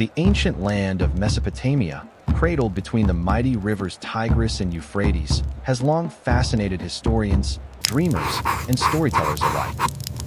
The ancient land of Mesopotamia, cradled between the mighty rivers Tigris and Euphrates, has long fascinated historians, dreamers, and storytellers alike.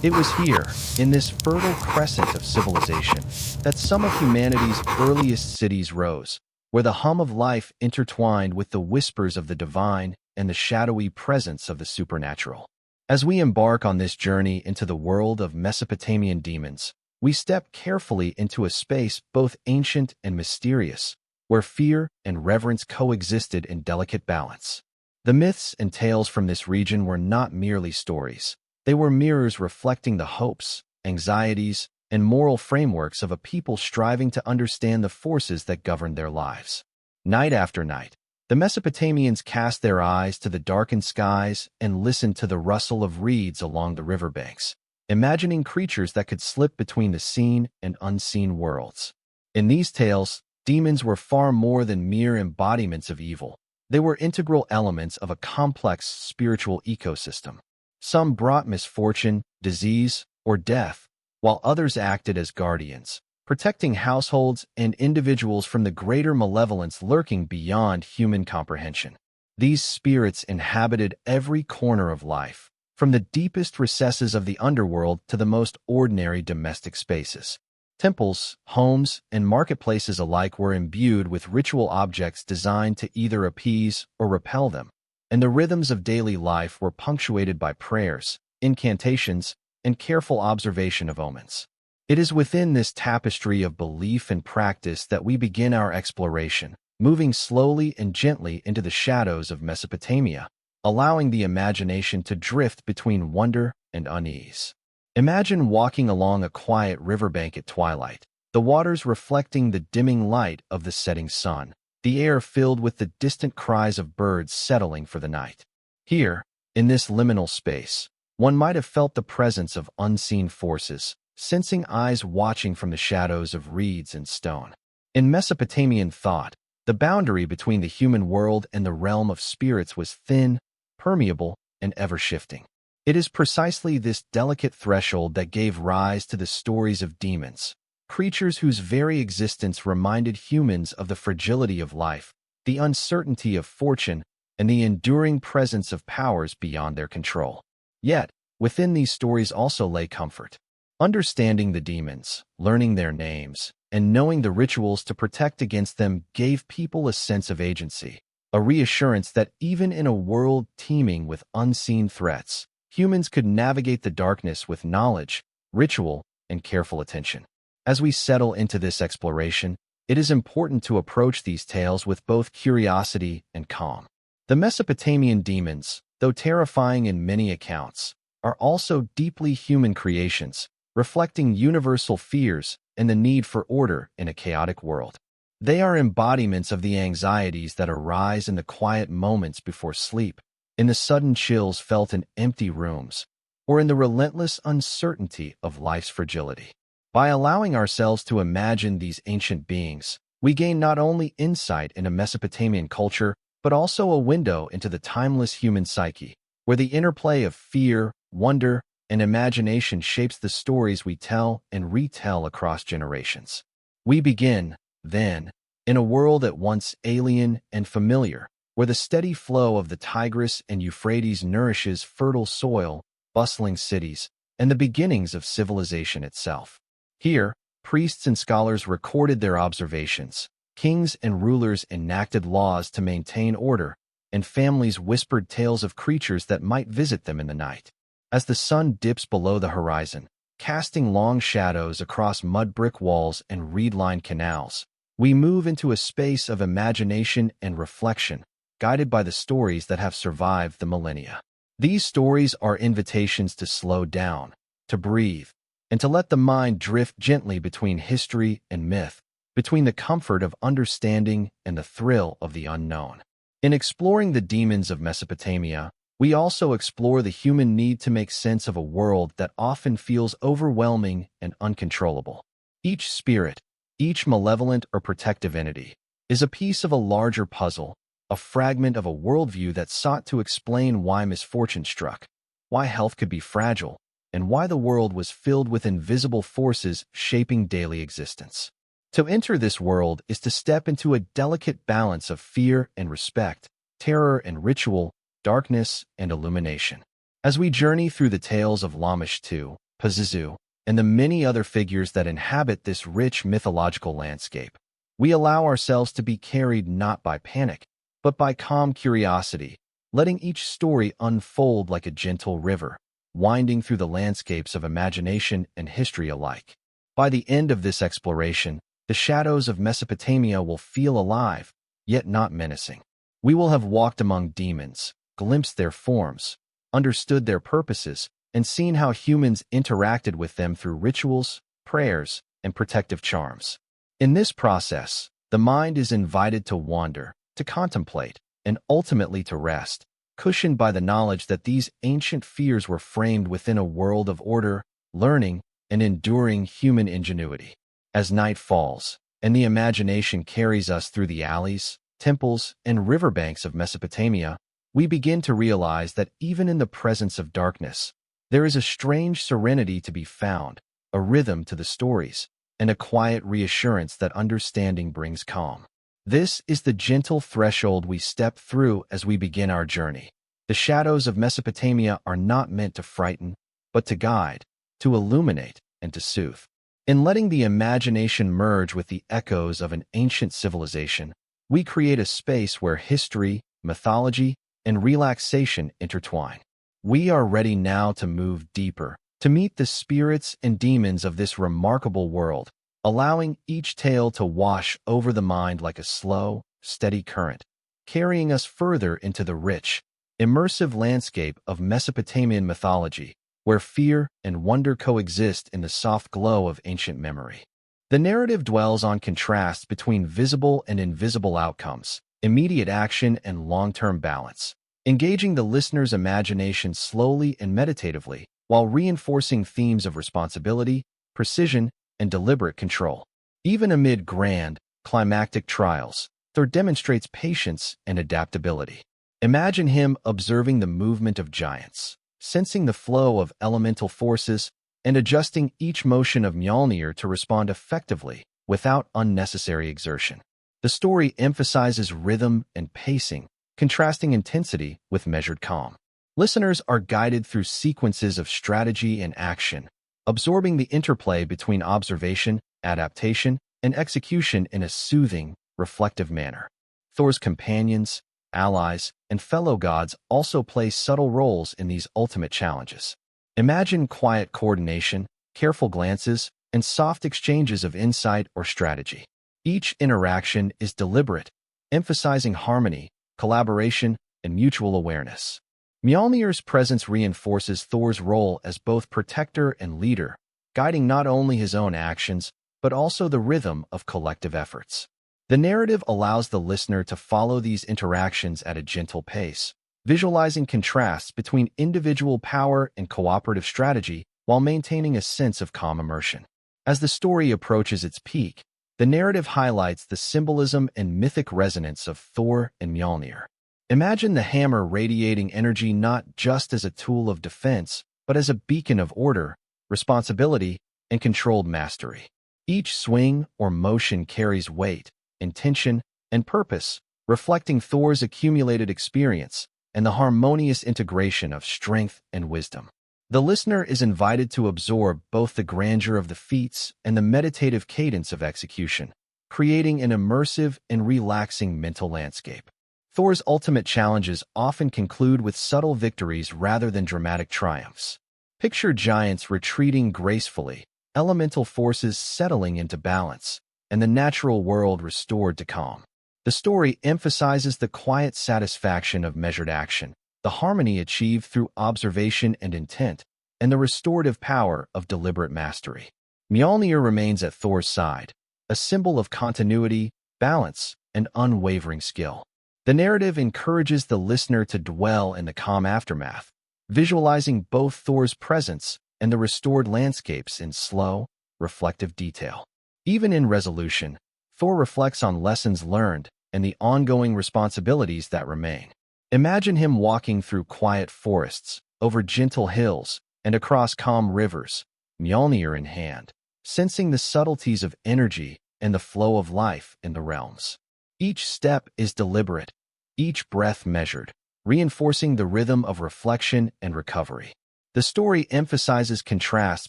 It was here, in this fertile crescent of civilization, that some of humanity's earliest cities rose, where the hum of life intertwined with the whispers of the divine and the shadowy presence of the supernatural. As we embark on this journey into the world of Mesopotamian demons, we step carefully into a space both ancient and mysterious, where fear and reverence coexisted in delicate balance. The myths and tales from this region were not merely stories. They were mirrors reflecting the hopes, anxieties, and moral frameworks of a people striving to understand the forces that governed their lives. Night after night, the Mesopotamians cast their eyes to the darkened skies and listened to the rustle of reeds along the riverbanks, imagining creatures that could slip between the seen and unseen worlds. In these tales, demons were far more than mere embodiments of evil. They were integral elements of a complex spiritual ecosystem. Some brought misfortune, disease, or death, while others acted as guardians, protecting households and individuals from the greater malevolence lurking beyond human comprehension. These spirits inhabited every corner of life, from the deepest recesses of the underworld to the most ordinary domestic spaces. Temples, homes, and marketplaces alike were imbued with ritual objects designed to either appease or repel them, and the rhythms of daily life were punctuated by prayers, incantations, and careful observation of omens. It is within this tapestry of belief and practice that we begin our exploration, moving slowly and gently into the shadows of Mesopotamia, allowing the imagination to drift between wonder and unease. Imagine walking along a quiet riverbank at twilight, the waters reflecting the dimming light of the setting sun, the air filled with the distant cries of birds settling for the night. Here, in this liminal space, one might have felt the presence of unseen forces, sensing eyes watching from the shadows of reeds and stone. In Mesopotamian thought, the boundary between the human world and the realm of spirits was thin, permeable, and ever-shifting. It is precisely this delicate threshold that gave rise to the stories of demons, creatures whose very existence reminded humans of the fragility of life, the uncertainty of fortune, and the enduring presence of powers beyond their control. Yet, within these stories also lay comfort. Understanding the demons, learning their names, and knowing the rituals to protect against them gave people a sense of agency, a reassurance that even in a world teeming with unseen threats, humans could navigate the darkness with knowledge, ritual, and careful attention. As we settle into this exploration, it is important to approach these tales with both curiosity and calm. The Mesopotamian demons, though terrifying in many accounts, are also deeply human creations, reflecting universal fears and the need for order in a chaotic world. They are embodiments of the anxieties that arise in the quiet moments before sleep, in the sudden chills felt in empty rooms, or in the relentless uncertainty of life's fragility. By allowing ourselves to imagine these ancient beings, we gain not only insight into Mesopotamian culture, but also a window into the timeless human psyche, where the interplay of fear, wonder, and imagination shapes the stories we tell and retell across generations. We begin, then, in a world at once alien and familiar, where the steady flow of the Tigris and Euphrates nourishes fertile soil, bustling cities, and the beginnings of civilization itself. Here, priests and scholars recorded their observations, kings and rulers enacted laws to maintain order, and families whispered tales of creatures that might visit them in the night. As the sun dips below the horizon, casting long shadows across mud-brick walls and reed-lined canals, we move into a space of imagination and reflection, guided by the stories that have survived the millennia. These stories are invitations to slow down, to breathe, and to let the mind drift gently between history and myth, between the comfort of understanding and the thrill of the unknown. In exploring the demons of Mesopotamia, we also explore the human need to make sense of a world that often feels overwhelming and uncontrollable. Each spirit, each malevolent or protective entity, is a piece of a larger puzzle, a fragment of a worldview that sought to explain why misfortune struck, why health could be fragile, and why the world was filled with invisible forces shaping daily existence. To enter this world is to step into a delicate balance of fear and respect, terror and ritual, darkness and illumination. As we journey through the tales of Lamashtu, Pazuzu, and the many other figures that inhabit this rich mythological landscape, we allow ourselves to be carried not by panic, but by calm curiosity, letting each story unfold like a gentle river, winding through the landscapes of imagination and history alike. By the end of this exploration, the shadows of Mesopotamia will feel alive, yet not menacing. We will have walked among demons, glimpsed their forms, understood their purposes, and seen how humans interacted with them through rituals, prayers, and protective charms. In this process, the mind is invited to wander, to contemplate, and ultimately to rest, cushioned by the knowledge that these ancient fears were framed within a world of order, learning, and enduring human ingenuity. As night falls, and the imagination carries us through the alleys, temples, and riverbanks of Mesopotamia, we begin to realize that even in the presence of darkness, there is a strange serenity to be found, a rhythm to the stories, and a quiet reassurance that understanding brings calm. This is the gentle threshold we step through as we begin our journey. The shadows of Mesopotamia are not meant to frighten, but to guide, to illuminate, and to soothe. In letting the imagination merge with the echoes of an ancient civilization, we create a space where history, mythology, and relaxation intertwine. We are ready now to move deeper, to meet the spirits and demons of this remarkable world, allowing each tale to wash over the mind like a slow, steady current, carrying us further into the rich, immersive landscape of Mesopotamian mythology, where fear and wonder coexist in the soft glow of ancient memory. The narrative dwells on contrasts between visible and invisible outcomes, immediate action and long-term balance, engaging the listener's imagination slowly and meditatively while reinforcing themes of responsibility, precision, and deliberate control. Even amid grand, climactic trials, Thor demonstrates patience and adaptability. Imagine him observing the movement of giants, sensing the flow of elemental forces, and adjusting each motion of Mjolnir to respond effectively without unnecessary exertion. The story emphasizes rhythm and pacing, contrasting intensity with measured calm. Listeners are guided through sequences of strategy and action, absorbing the interplay between observation, adaptation, and execution in a soothing, reflective manner. Thor's companions, allies, and fellow gods also play subtle roles in these ultimate challenges. Imagine quiet coordination, careful glances, and soft exchanges of insight or strategy. Each interaction is deliberate, emphasizing harmony, collaboration, and mutual awareness. Mjolnir's presence reinforces Thor's role as both protector and leader, guiding not only his own actions, but also the rhythm of collective efforts. The narrative allows the listener to follow these interactions at a gentle pace, visualizing contrasts between individual power and cooperative strategy while maintaining a sense of calm immersion. As the story approaches its peak, the narrative highlights the symbolism and mythic resonance of Thor and Mjolnir. Imagine the hammer radiating energy not just as a tool of defense, but as a beacon of order, responsibility, and controlled mastery. Each swing or motion carries weight, intention, and purpose, reflecting Thor's accumulated experience and the harmonious integration of strength and wisdom. The listener is invited to absorb both the grandeur of the feats and the meditative cadence of execution, creating an immersive and relaxing mental landscape. Thor's ultimate challenges often conclude with subtle victories rather than dramatic triumphs. Picture giants retreating gracefully, elemental forces settling into balance, and the natural world restored to calm. The story emphasizes the quiet satisfaction of measured action, the harmony achieved through observation and intent, and the restorative power of deliberate mastery. Mjolnir remains at Thor's side, a symbol of continuity, balance, and unwavering skill. The narrative encourages the listener to dwell in the calm aftermath, visualizing both Thor's presence and the restored landscapes in slow, reflective detail. Even in resolution, Thor reflects on lessons learned and the ongoing responsibilities that remain. Imagine him walking through quiet forests, over gentle hills, and across calm rivers, Mjolnir in hand, sensing the subtleties of energy and the flow of life in the realms. Each step is deliberate, each breath measured, reinforcing the rhythm of reflection and recovery. The story emphasizes contrasts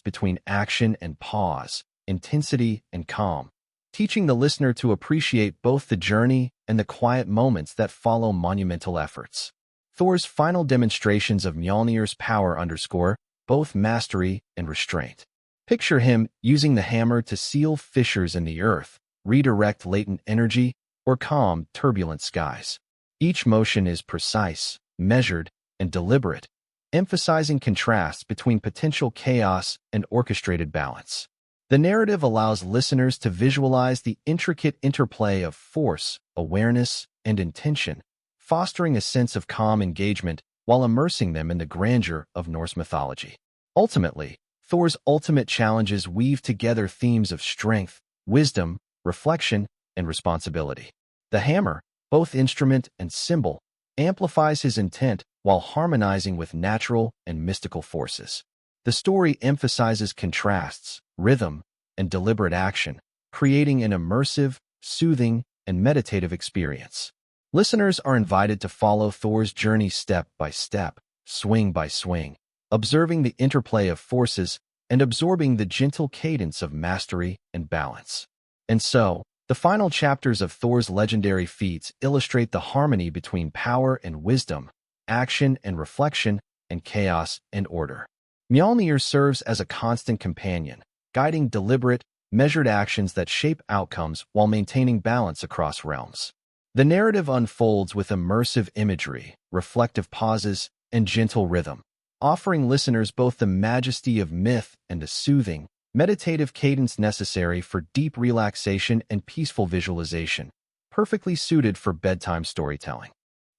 between action and pause, intensity and calm, teaching the listener to appreciate both the journey and the quiet moments that follow monumental efforts. Thor's final demonstrations of Mjolnir's power underscore both mastery and restraint. Picture him using the hammer to seal fissures in the earth, redirect latent energy, or calm turbulent skies. Each motion is precise, measured, and deliberate, emphasizing contrasts between potential chaos and orchestrated balance. The narrative allows listeners to visualize the intricate interplay of force, awareness, and intention, fostering a sense of calm engagement while immersing them in the grandeur of Norse mythology. Ultimately, Thor's ultimate challenges weave together themes of strength, wisdom, reflection, and responsibility. The hammer, both instrument and symbol, amplifies his intent while harmonizing with natural and mystical forces. The story emphasizes contrasts, rhythm, and deliberate action, creating an immersive, soothing, and meditative experience. Listeners are invited to follow Thor's journey step by step, swing by swing, observing the interplay of forces and absorbing the gentle cadence of mastery and balance. And so, the final chapters of Thor's legendary feats illustrate the harmony between power and wisdom, action and reflection, and chaos and order. Mjolnir serves as a constant companion, guiding deliberate, measured actions that shape outcomes while maintaining balance across realms. The narrative unfolds with immersive imagery, reflective pauses, and gentle rhythm, offering listeners both the majesty of myth and the soothing, meditative cadence necessary for deep relaxation and peaceful visualization, perfectly suited for bedtime storytelling.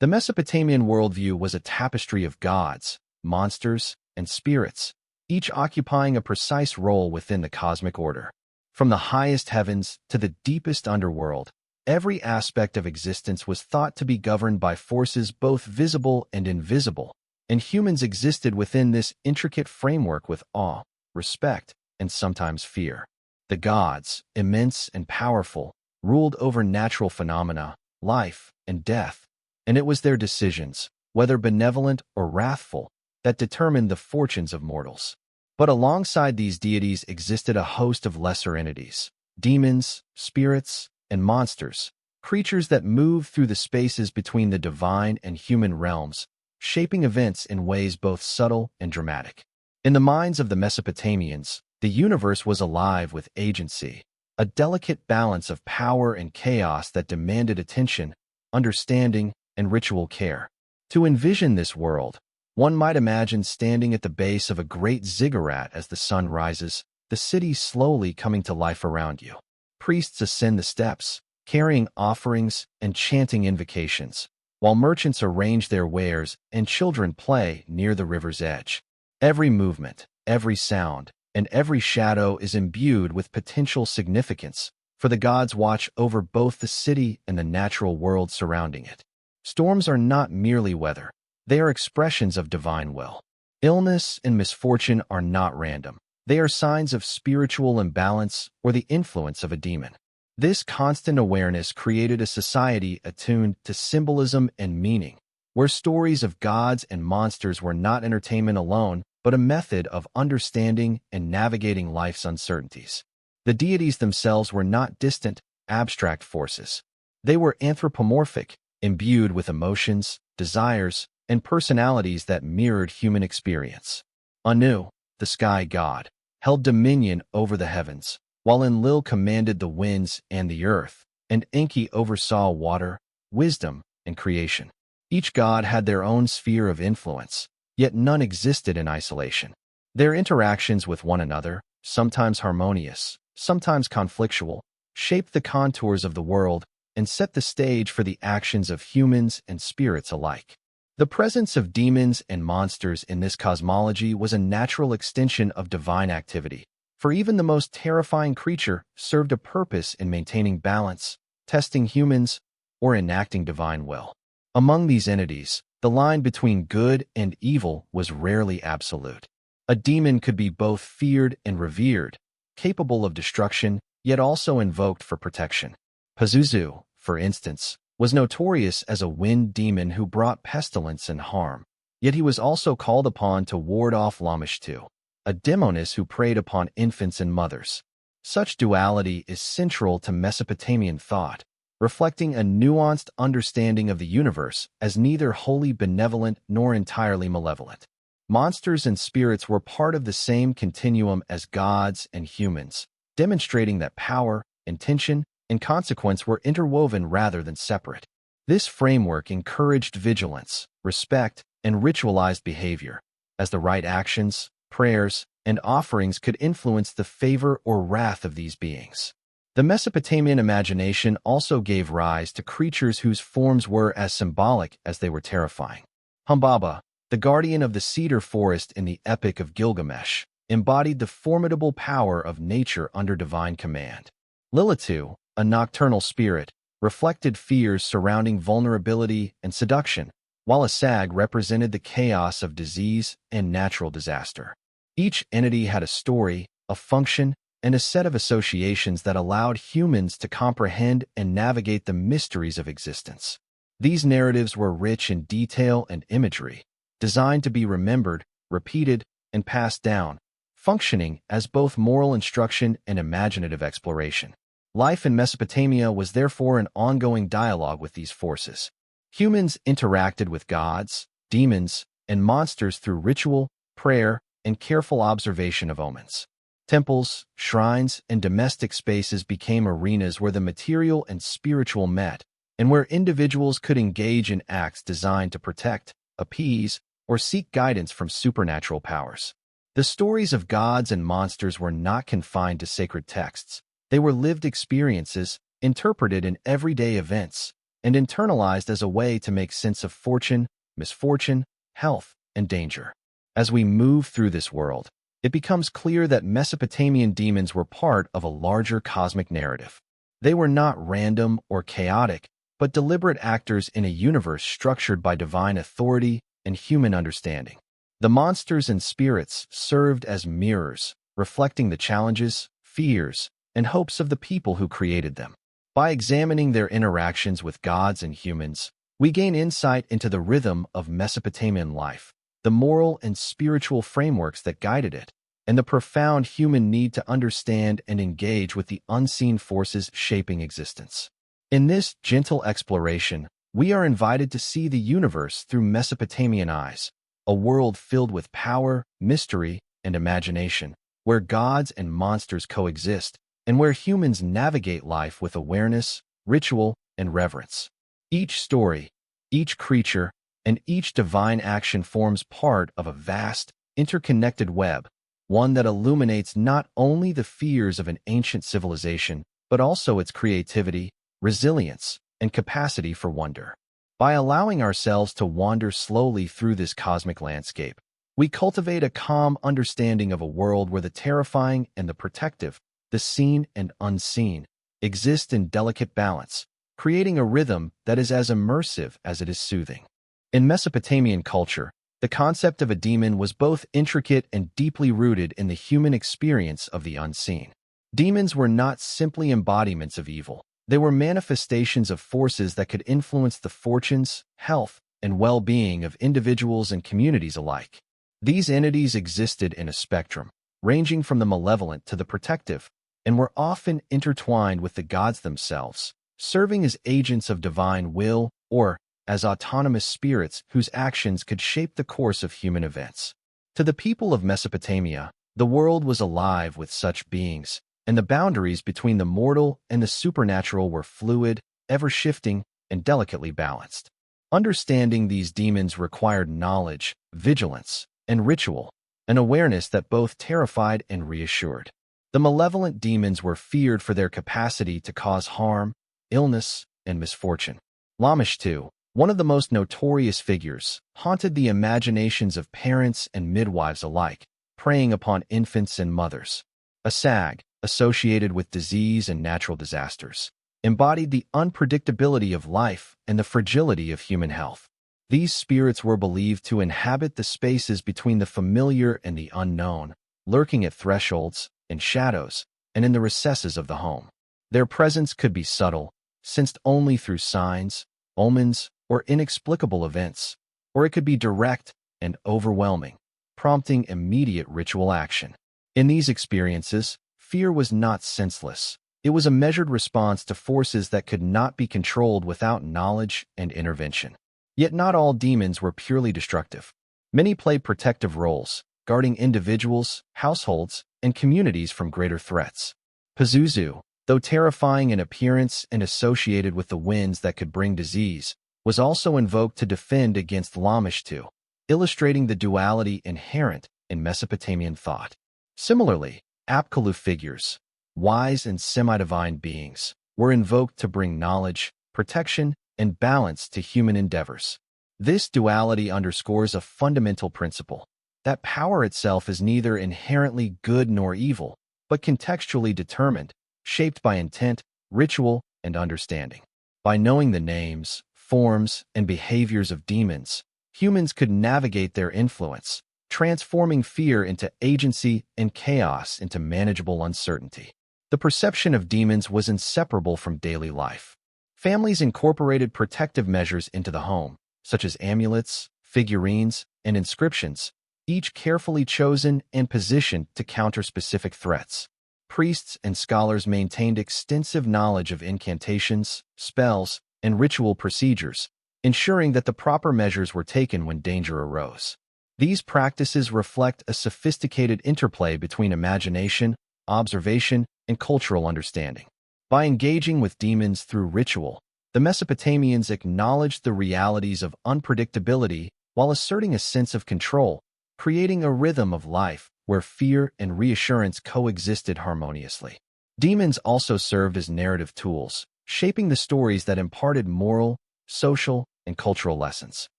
The Mesopotamian worldview was a tapestry of gods, monsters, and spirits, each occupying a precise role within the cosmic order. From the highest heavens to the deepest underworld, every aspect of existence was thought to be governed by forces both visible and invisible, and humans existed within this intricate framework with awe, respect, and sometimes fear. The gods, immense and powerful, ruled over natural phenomena, life, and death, and it was their decisions, whether benevolent or wrathful, that determined the fortunes of mortals. But alongside these deities existed a host of lesser entities, demons, spirits, and monsters, creatures that moved through the spaces between the divine and human realms, shaping events in ways both subtle and dramatic. In the minds of the Mesopotamians, the universe was alive with agency, a delicate balance of power and chaos that demanded attention, understanding, and ritual care. To envision this world, one might imagine standing at the base of a great ziggurat as the sun rises, the city slowly coming to life around you. Priests ascend the steps, carrying offerings and chanting invocations, while merchants arrange their wares and children play near the river's edge. Every movement, every sound, and every shadow is imbued with potential significance, for the gods watch over both the city and the natural world surrounding it. Storms are not merely weather. They are expressions of divine will. Illness and misfortune are not random. They are signs of spiritual imbalance or the influence of a demon. This constant awareness created a society attuned to symbolism and meaning, where stories of gods and monsters were not entertainment alone, but a method of understanding and navigating life's uncertainties. The deities themselves were not distant, abstract forces. They were anthropomorphic, imbued with emotions, desires, and personalities that mirrored human experience. Anu, the sky god, held dominion over the heavens, while Enlil commanded the winds and the earth, and Enki oversaw water, wisdom, and creation. Each god had their own sphere of influence, yet none existed in isolation. Their interactions with one another, sometimes harmonious, sometimes conflictual, shaped the contours of the world and set the stage for the actions of humans and spirits alike. The presence of demons and monsters in this cosmology was a natural extension of divine activity, for even the most terrifying creature served a purpose in maintaining balance, testing humans, or enacting divine will. Among these entities, the line between good and evil was rarely absolute. A demon could be both feared and revered, capable of destruction, yet also invoked for protection. Pazuzu, for instance, was notorious as a wind demon who brought pestilence and harm, yet he was also called upon to ward off Lamashtu, a demoness who preyed upon infants and mothers. Such duality is central to Mesopotamian thought, reflecting a nuanced understanding of the universe as neither wholly benevolent nor entirely malevolent. Monsters and spirits were part of the same continuum as gods and humans, demonstrating that power, intention, and consequence were interwoven rather than separate. This framework encouraged vigilance, respect, and ritualized behavior, as the right actions, prayers, and offerings could influence the favor or wrath of these beings. The Mesopotamian imagination also gave rise to creatures whose forms were as symbolic as they were terrifying. Humbaba, the guardian of the cedar forest in the Epic of Gilgamesh, embodied the formidable power of nature under divine command. Lilitu, a nocturnal spirit, reflected fears surrounding vulnerability and seduction, while a sag represented the chaos of disease and natural disaster. Each entity had a story, a function, and a set of associations that allowed humans to comprehend and navigate the mysteries of existence. These narratives were rich in detail and imagery, designed to be remembered, repeated, and passed down, functioning as both moral instruction and imaginative exploration. Life in Mesopotamia was therefore an ongoing dialogue with these forces. Humans interacted with gods, demons, and monsters through ritual, prayer, and careful observation of omens. Temples, shrines, and domestic spaces became arenas where the material and spiritual met, and where individuals could engage in acts designed to protect, appease, or seek guidance from supernatural powers. The stories of gods and monsters were not confined to sacred texts. They were lived experiences, interpreted in everyday events, and internalized as a way to make sense of fortune, misfortune, health, and danger. As we move through this world, it becomes clear that Mesopotamian demons were part of a larger cosmic narrative. They were not random or chaotic, but deliberate actors in a universe structured by divine authority and human understanding. The monsters and spirits served as mirrors, reflecting the challenges, fears, and hopes of the people who created them. By examining their interactions with gods and humans, we gain insight into the rhythm of Mesopotamian life, the moral and spiritual frameworks that guided it, and the profound human need to understand and engage with the unseen forces shaping existence. In this gentle exploration, we are invited to see the universe through Mesopotamian eyes, a world filled with power, mystery, and imagination, where gods and monsters coexist, and where humans navigate life with awareness, ritual, and reverence. Each story, each creature, and each divine action forms part of a vast, interconnected web, one that illuminates not only the fears of an ancient civilization, but also its creativity, resilience, and capacity for wonder. By allowing ourselves to wander slowly through this cosmic landscape, we cultivate a calm understanding of a world where the terrifying and the protective, the seen and unseen, exist in delicate balance, creating a rhythm that is as immersive as it is soothing. In Mesopotamian culture, the concept of a demon was both intricate and deeply rooted in the human experience of the unseen. Demons were not simply embodiments of evil. They were manifestations of forces that could influence the fortunes, health, and well-being of individuals and communities alike. These entities existed in a spectrum, ranging from the malevolent to the protective, and were often intertwined with the gods themselves, serving as agents of divine will or as autonomous spirits whose actions could shape the course of human events. To the people of Mesopotamia, the world was alive with such beings, and the boundaries between the mortal and the supernatural were fluid, ever-shifting, and delicately balanced. Understanding these demons required knowledge, vigilance, and ritual, an awareness that both terrified and reassured. The malevolent demons were feared for their capacity to cause harm, illness, and misfortune. Lamashtu, one of the most notorious figures, haunted the imaginations of parents and midwives alike, preying upon infants and mothers. A sag, associated with disease and natural disasters, embodied the unpredictability of life and the fragility of human health. These spirits were believed to inhabit the spaces between the familiar and the unknown, lurking at thresholds and shadows, and in the recesses of the home. Their presence could be subtle, sensed only through signs, omens, or inexplicable events, or it could be direct and overwhelming, prompting immediate ritual action. In these experiences, fear was not senseless. It was a measured response to forces that could not be controlled without knowledge and intervention. Yet not all demons were purely destructive. Many played protective roles, guarding individuals, households, and communities from greater threats. Pazuzu, though terrifying in appearance and associated with the winds that could bring disease, was also invoked to defend against Lamashtu, illustrating the duality inherent in Mesopotamian thought. Similarly, Apkallu figures, wise and semi-divine beings, were invoked to bring knowledge, protection, and balance to human endeavors. This duality underscores a fundamental principle, that power itself is neither inherently good nor evil, but contextually determined, shaped by intent, ritual, and understanding. By knowing the names, forms, and behaviors of demons, humans could navigate their influence, transforming fear into agency and chaos into manageable uncertainty. The perception of demons was inseparable from daily life. Families incorporated protective measures into the home, such as amulets, figurines, and inscriptions, each carefully chosen and positioned to counter specific threats. Priests and scholars maintained extensive knowledge of incantations, spells, and ritual procedures, ensuring that the proper measures were taken when danger arose. These practices reflect a sophisticated interplay between imagination, observation, and cultural understanding. By engaging with demons through ritual, the Mesopotamians acknowledged the realities of unpredictability while asserting a sense of control, creating a rhythm of life where fear and reassurance coexisted harmoniously. Demons also served as narrative tools, shaping the stories that imparted moral, social, and cultural lessons.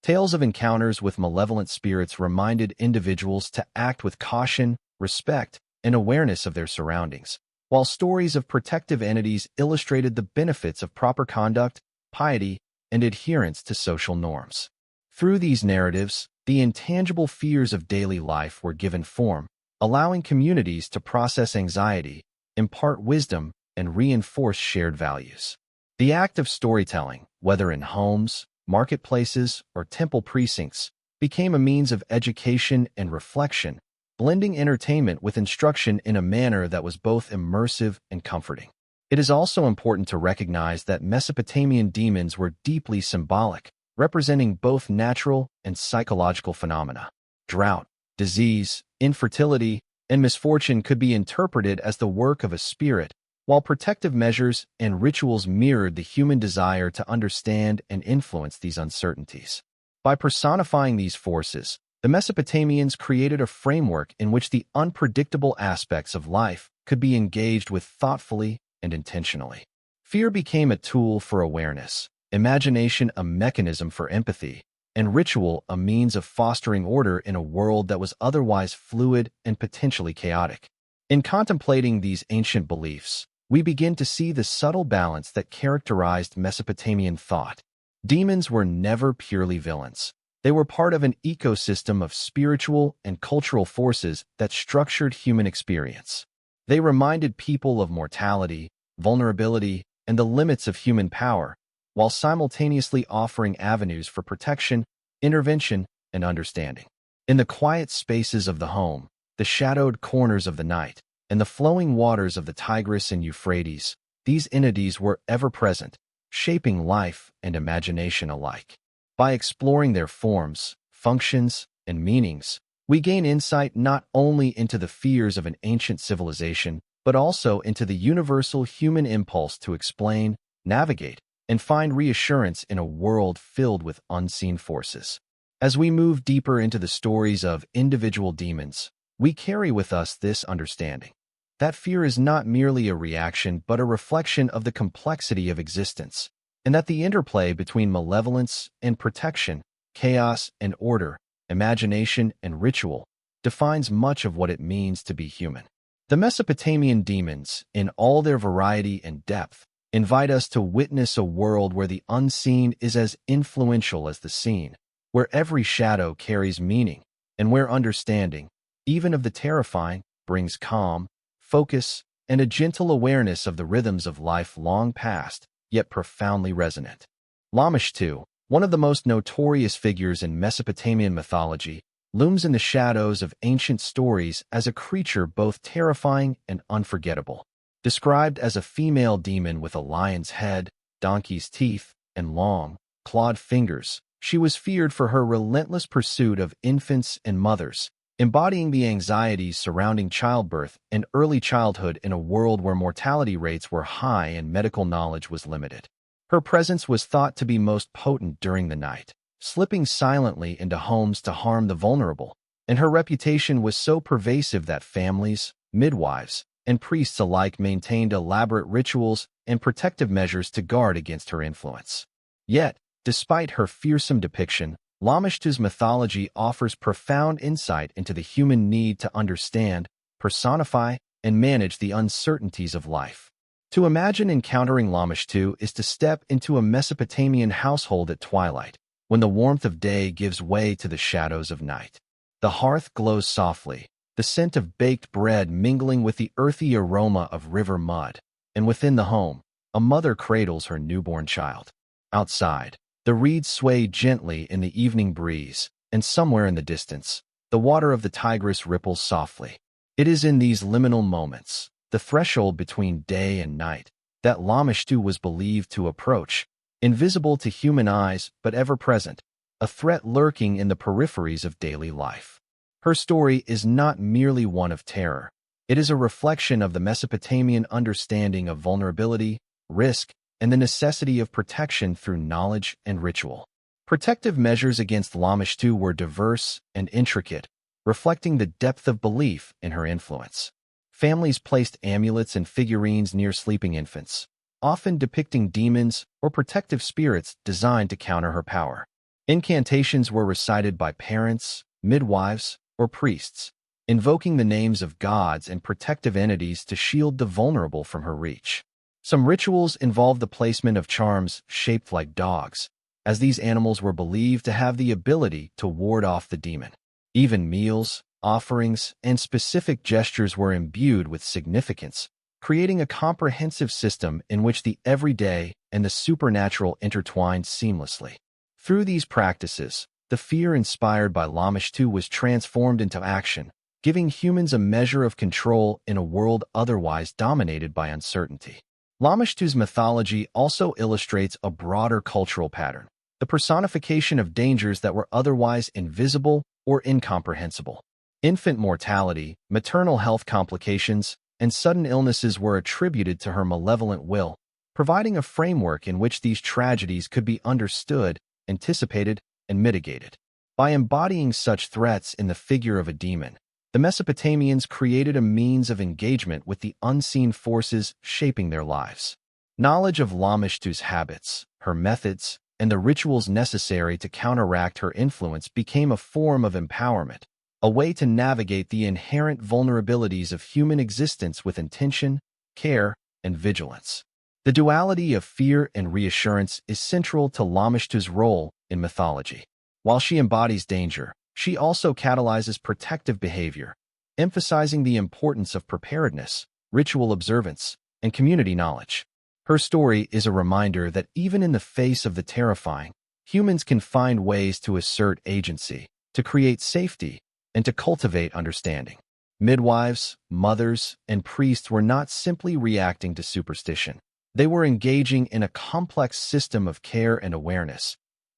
Tales of encounters with malevolent spirits reminded individuals to act with caution, respect, and awareness of their surroundings, while stories of protective entities illustrated the benefits of proper conduct, piety, and adherence to social norms. Through these narratives, the intangible fears of daily life were given form, allowing communities to process anxiety, impart wisdom, and reinforce shared values. The act of storytelling, whether in homes, marketplaces, or temple precincts, became a means of education and reflection, blending entertainment with instruction in a manner that was both immersive and comforting. It is also important to recognize that Mesopotamian demons were deeply symbolic, representing both natural and psychological phenomena. Drought, disease, infertility, and misfortune could be interpreted as the work of a spirit, while protective measures and rituals mirrored the human desire to understand and influence these uncertainties. By personifying these forces, the Mesopotamians created a framework in which the unpredictable aspects of life could be engaged with thoughtfully and intentionally. Fear became a tool for awareness, imagination a mechanism for empathy, and ritual a means of fostering order in a world that was otherwise fluid and potentially chaotic. In contemplating these ancient beliefs, we begin to see the subtle balance that characterized Mesopotamian thought. Demons were never purely villains. They were part of an ecosystem of spiritual and cultural forces that structured human experience. They reminded people of mortality, vulnerability, and the limits of human power, while simultaneously offering avenues for protection, intervention, and understanding. In the quiet spaces of the home, the shadowed corners of the night, and the flowing waters of the Tigris and Euphrates, these entities were ever present, shaping life and imagination alike. By exploring their forms, functions, and meanings, we gain insight not only into the fears of an ancient civilization, but also into the universal human impulse to explain, navigate, and find reassurance in a world filled with unseen forces. As we move deeper into the stories of individual demons, we carry with us this understanding: that fear is not merely a reaction but a reflection of the complexity of existence, and that the interplay between malevolence and protection, chaos and order, imagination and ritual, defines much of what it means to be human. The Mesopotamian demons, in all their variety and depth, invite us to witness a world where the unseen is as influential as the seen, where every shadow carries meaning, and where understanding, even of the terrifying, brings calm, focus, and a gentle awareness of the rhythms of life long past, yet profoundly resonant. Lamashtu, one of the most notorious figures in Mesopotamian mythology, looms in the shadows of ancient stories as a creature both terrifying and unforgettable. Described as a female demon with a lion's head, donkey's teeth, and long, clawed fingers, she was feared for her relentless pursuit of infants and mothers, embodying the anxieties surrounding childbirth and early childhood in a world where mortality rates were high and medical knowledge was limited. Her presence was thought to be most potent during the night, slipping silently into homes to harm the vulnerable, and her reputation was so pervasive that families, midwives, and priests alike maintained elaborate rituals and protective measures to guard against her influence. Yet, despite her fearsome depiction, Lamashtu's mythology offers profound insight into the human need to understand, personify, and manage the uncertainties of life. To imagine encountering Lamashtu is to step into a Mesopotamian household at twilight, when the warmth of day gives way to the shadows of night. The hearth glows softly, the scent of baked bread mingling with the earthy aroma of river mud, and within the home, a mother cradles her newborn child. Outside, the reeds sway gently in the evening breeze, and somewhere in the distance, the water of the Tigris ripples softly. It is in these liminal moments, the threshold between day and night, that Lamashtu was believed to approach, invisible to human eyes but ever present, a threat lurking in the peripheries of daily life. Her story is not merely one of terror. It is a reflection of the Mesopotamian understanding of vulnerability, risk, and the necessity of protection through knowledge and ritual. Protective measures against Lamashtu were diverse and intricate, reflecting the depth of belief in her influence. Families placed amulets and figurines near sleeping infants, often depicting demons or protective spirits designed to counter her power. Incantations were recited by parents, midwives, or priests, invoking the names of gods and protective entities to shield the vulnerable from her reach. Some rituals involved the placement of charms shaped like dogs, as these animals were believed to have the ability to ward off the demon. Even meals, offerings, and specific gestures were imbued with significance, creating a comprehensive system in which the everyday and the supernatural intertwined seamlessly. Through these practices, the fear inspired by Lamashtu was transformed into action, giving humans a measure of control in a world otherwise dominated by uncertainty. Lamashtu's mythology also illustrates a broader cultural pattern, the personification of dangers that were otherwise invisible or incomprehensible. Infant mortality, maternal health complications, and sudden illnesses were attributed to her malevolent will, providing a framework in which these tragedies could be understood, anticipated, and mitigated. By embodying such threats in the figure of a demon, the Mesopotamians created a means of engagement with the unseen forces shaping their lives. Knowledge of Lamashtu's habits, her methods, and the rituals necessary to counteract her influence became a form of empowerment, a way to navigate the inherent vulnerabilities of human existence with intention, care, and vigilance. The duality of fear and reassurance is central to Lamashtu's role in mythology. While she embodies danger, she also catalyzes protective behavior, emphasizing the importance of preparedness, ritual observance, and community knowledge. Her story is a reminder that even in the face of the terrifying, humans can find ways to assert agency, to create safety, and to cultivate understanding. Midwives, mothers, and priests were not simply reacting to superstition. They were engaging in a complex system of care and awareness,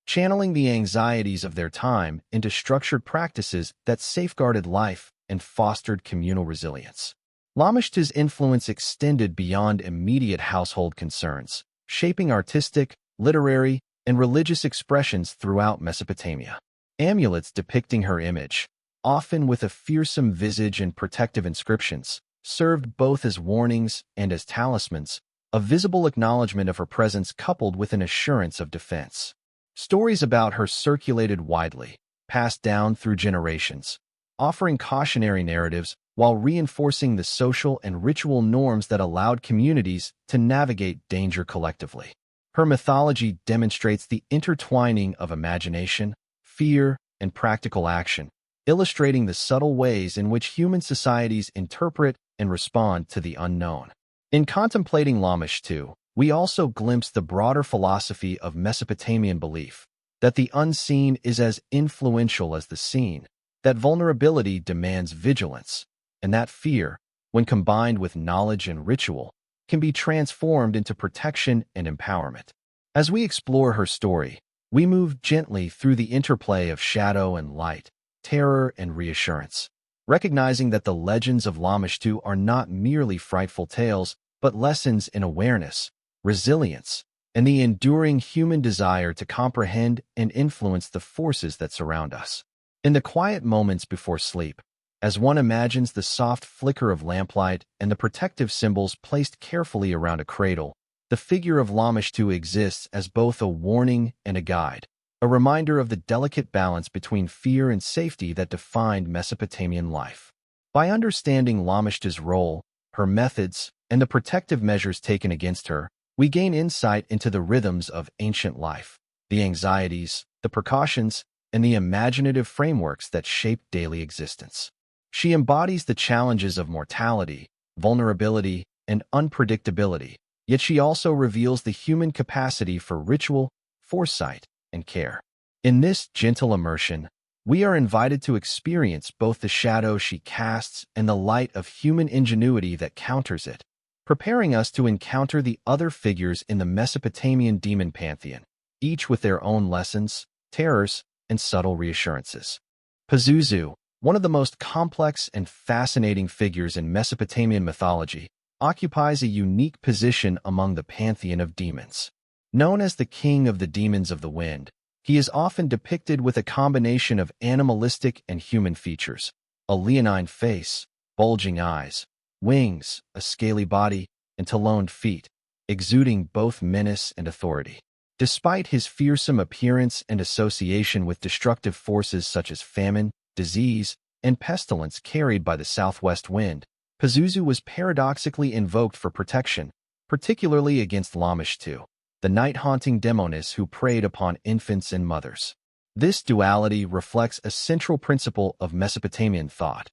channeling the anxieties of their time into structured practices that safeguarded life and fostered communal resilience. Lamashtu's influence extended beyond immediate household concerns, shaping artistic, literary, and religious expressions throughout Mesopotamia. Amulets depicting her image, often with a fearsome visage and protective inscriptions, served both as warnings and as talismans, a visible acknowledgement of her presence coupled with an assurance of defense. Stories about her circulated widely, passed down through generations, offering cautionary narratives while reinforcing the social and ritual norms that allowed communities to navigate danger collectively. Her mythology demonstrates the intertwining of imagination, fear, and practical action, illustrating the subtle ways in which human societies interpret and respond to the unknown. In contemplating Lamashtu, we also glimpse the broader philosophy of Mesopotamian belief that the unseen is as influential as the seen, that vulnerability demands vigilance, and that fear, when combined with knowledge and ritual, can be transformed into protection and empowerment. As we explore her story, we move gently through the interplay of shadow and light, terror and reassurance, recognizing that the legends of Lamashtu are not merely frightful tales, but lessons in awareness, resilience, and the enduring human desire to comprehend and influence the forces that surround us. In the quiet moments before sleep, as one imagines the soft flicker of lamplight and the protective symbols placed carefully around a cradle, the figure of Lamashtu exists as both a warning and a guide, a reminder of the delicate balance between fear and safety that defined Mesopotamian life. By understanding Lamashtu's role, her methods, and the protective measures taken against her, we gain insight into the rhythms of ancient life, the anxieties, the precautions, and the imaginative frameworks that shape daily existence. She embodies the challenges of mortality, vulnerability, and unpredictability, yet she also reveals the human capacity for ritual, foresight, and care. In this gentle immersion, we are invited to experience both the shadow she casts and the light of human ingenuity that counters it, preparing us to encounter the other figures in the Mesopotamian demon pantheon, each with their own lessons, terrors, and subtle reassurances. Pazuzu, one of the most complex and fascinating figures in Mesopotamian mythology, occupies a unique position among the pantheon of demons. Known as the king of the demons of the wind, he is often depicted with a combination of animalistic and human features: a leonine face, bulging eyes, wings, a scaly body, and taloned feet, exuding both menace and authority. Despite his fearsome appearance and association with destructive forces such as famine, disease, and pestilence carried by the southwest wind, Pazuzu was paradoxically invoked for protection, particularly against Lamashtu, the night-haunting demoness who preyed upon infants and mothers. This duality reflects a central principle of Mesopotamian thought.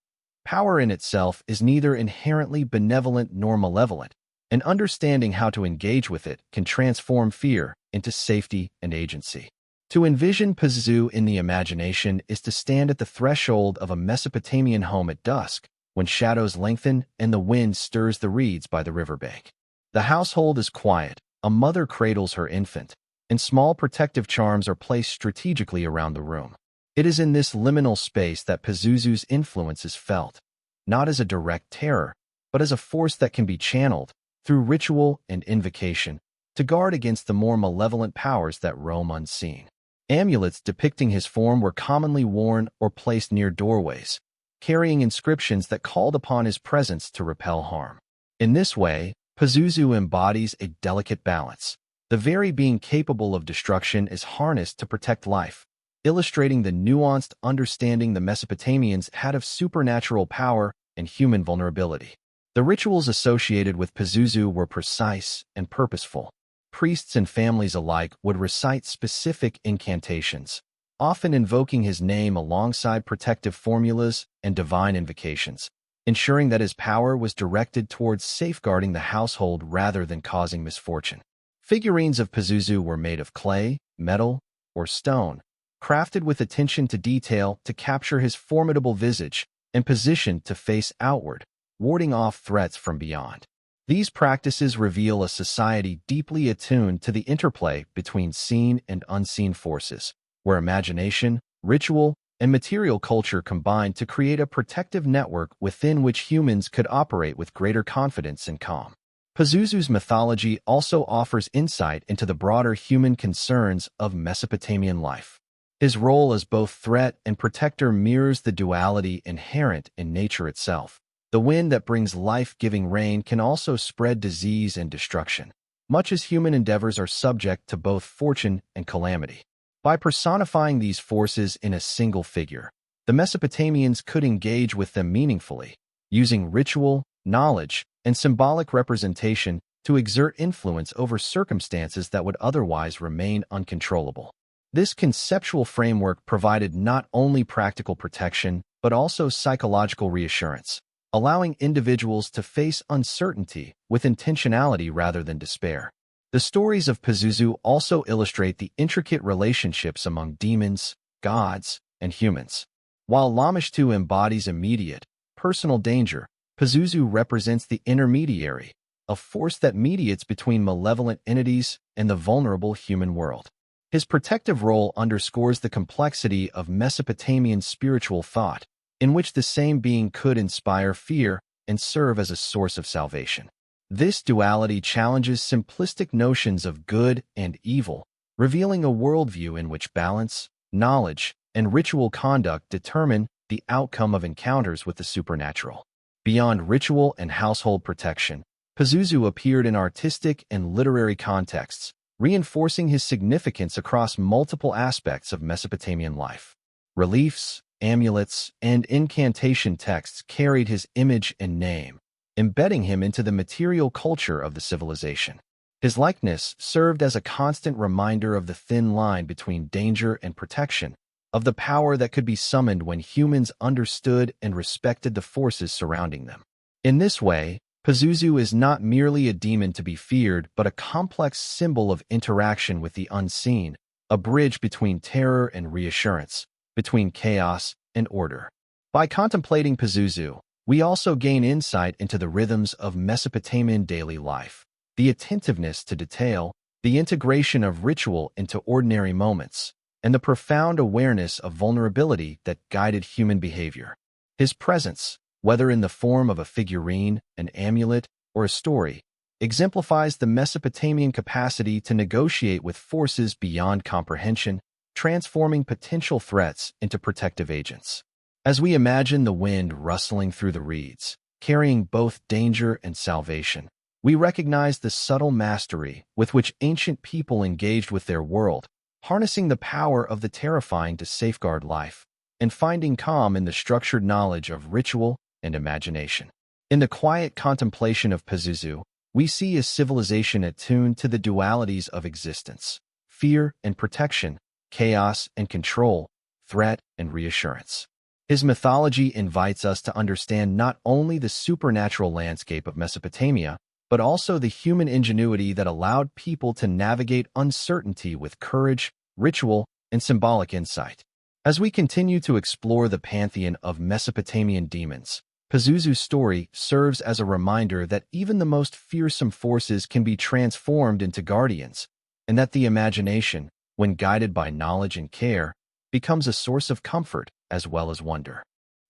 Power in itself is neither inherently benevolent nor malevolent, and understanding how to engage with it can transform fear into safety and agency. To envision Pazuzu in the imagination is to stand at the threshold of a Mesopotamian home at dusk, when shadows lengthen and the wind stirs the reeds by the riverbank. The household is quiet, a mother cradles her infant, and small protective charms are placed strategically around the room. It is in this liminal space that Pazuzu's influence is felt, not as a direct terror, but as a force that can be channeled, through ritual and invocation, to guard against the more malevolent powers that roam unseen. Amulets depicting his form were commonly worn or placed near doorways, carrying inscriptions that called upon his presence to repel harm. In this way, Pazuzu embodies a delicate balance. The very being capable of destruction is harnessed to protect life, illustrating the nuanced understanding the Mesopotamians had of supernatural power and human vulnerability. The rituals associated with Pazuzu were precise and purposeful. Priests and families alike would recite specific incantations, often invoking his name alongside protective formulas and divine invocations, ensuring that his power was directed towards safeguarding the household rather than causing misfortune. Figurines of Pazuzu were made of clay, metal, or stone, crafted with attention to detail to capture his formidable visage and positioned to face outward, warding off threats from beyond. These practices reveal a society deeply attuned to the interplay between seen and unseen forces, where imagination, ritual, and material culture combine to create a protective network within which humans could operate with greater confidence and calm. Pazuzu's mythology also offers insight into the broader human concerns of Mesopotamian life. His role as both threat and protector mirrors the duality inherent in nature itself. The wind that brings life-giving rain can also spread disease and destruction, much as human endeavors are subject to both fortune and calamity. By personifying these forces in a single figure, the Mesopotamians could engage with them meaningfully, using ritual, knowledge, and symbolic representation to exert influence over circumstances that would otherwise remain uncontrollable. This conceptual framework provided not only practical protection, but also psychological reassurance, allowing individuals to face uncertainty with intentionality rather than despair. The stories of Pazuzu also illustrate the intricate relationships among demons, gods, and humans. While Lamashtu embodies immediate, personal danger, Pazuzu represents the intermediary, a force that mediates between malevolent entities and the vulnerable human world. His protective role underscores the complexity of Mesopotamian spiritual thought, in which the same being could inspire fear and serve as a source of salvation. This duality challenges simplistic notions of good and evil, revealing a worldview in which balance, knowledge, and ritual conduct determine the outcome of encounters with the supernatural. Beyond ritual and household protection, Pazuzu appeared in artistic and literary contexts, reinforcing his significance across multiple aspects of Mesopotamian life. Reliefs, amulets, and incantation texts carried his image and name, embedding him into the material culture of the civilization. His likeness served as a constant reminder of the thin line between danger and protection, of the power that could be summoned when humans understood and respected the forces surrounding them. In this way, Pazuzu is not merely a demon to be feared, but a complex symbol of interaction with the unseen, a bridge between terror and reassurance, between chaos and order. By contemplating Pazuzu, we also gain insight into the rhythms of Mesopotamian daily life, the attentiveness to detail, the integration of ritual into ordinary moments, and the profound awareness of vulnerability that guided human behavior. His presence, whether in the form of a figurine, an amulet, or a story, exemplifies the Mesopotamian capacity to negotiate with forces beyond comprehension, transforming potential threats into protective agents. As we imagine the wind rustling through the reeds, carrying both danger and salvation, we recognize the subtle mastery with which ancient people engaged with their world, harnessing the power of the terrifying to safeguard life, and finding calm in the structured knowledge of ritual and imagination. In the quiet contemplation of Pazuzu, we see a civilization attuned to the dualities of existence: fear and protection, chaos and control, threat and reassurance. His mythology invites us to understand not only the supernatural landscape of Mesopotamia, but also the human ingenuity that allowed people to navigate uncertainty with courage, ritual, and symbolic insight. As we continue to explore the pantheon of Mesopotamian demons, Pazuzu's story serves as a reminder that even the most fearsome forces can be transformed into guardians, and that the imagination, when guided by knowledge and care, becomes a source of comfort as well as wonder.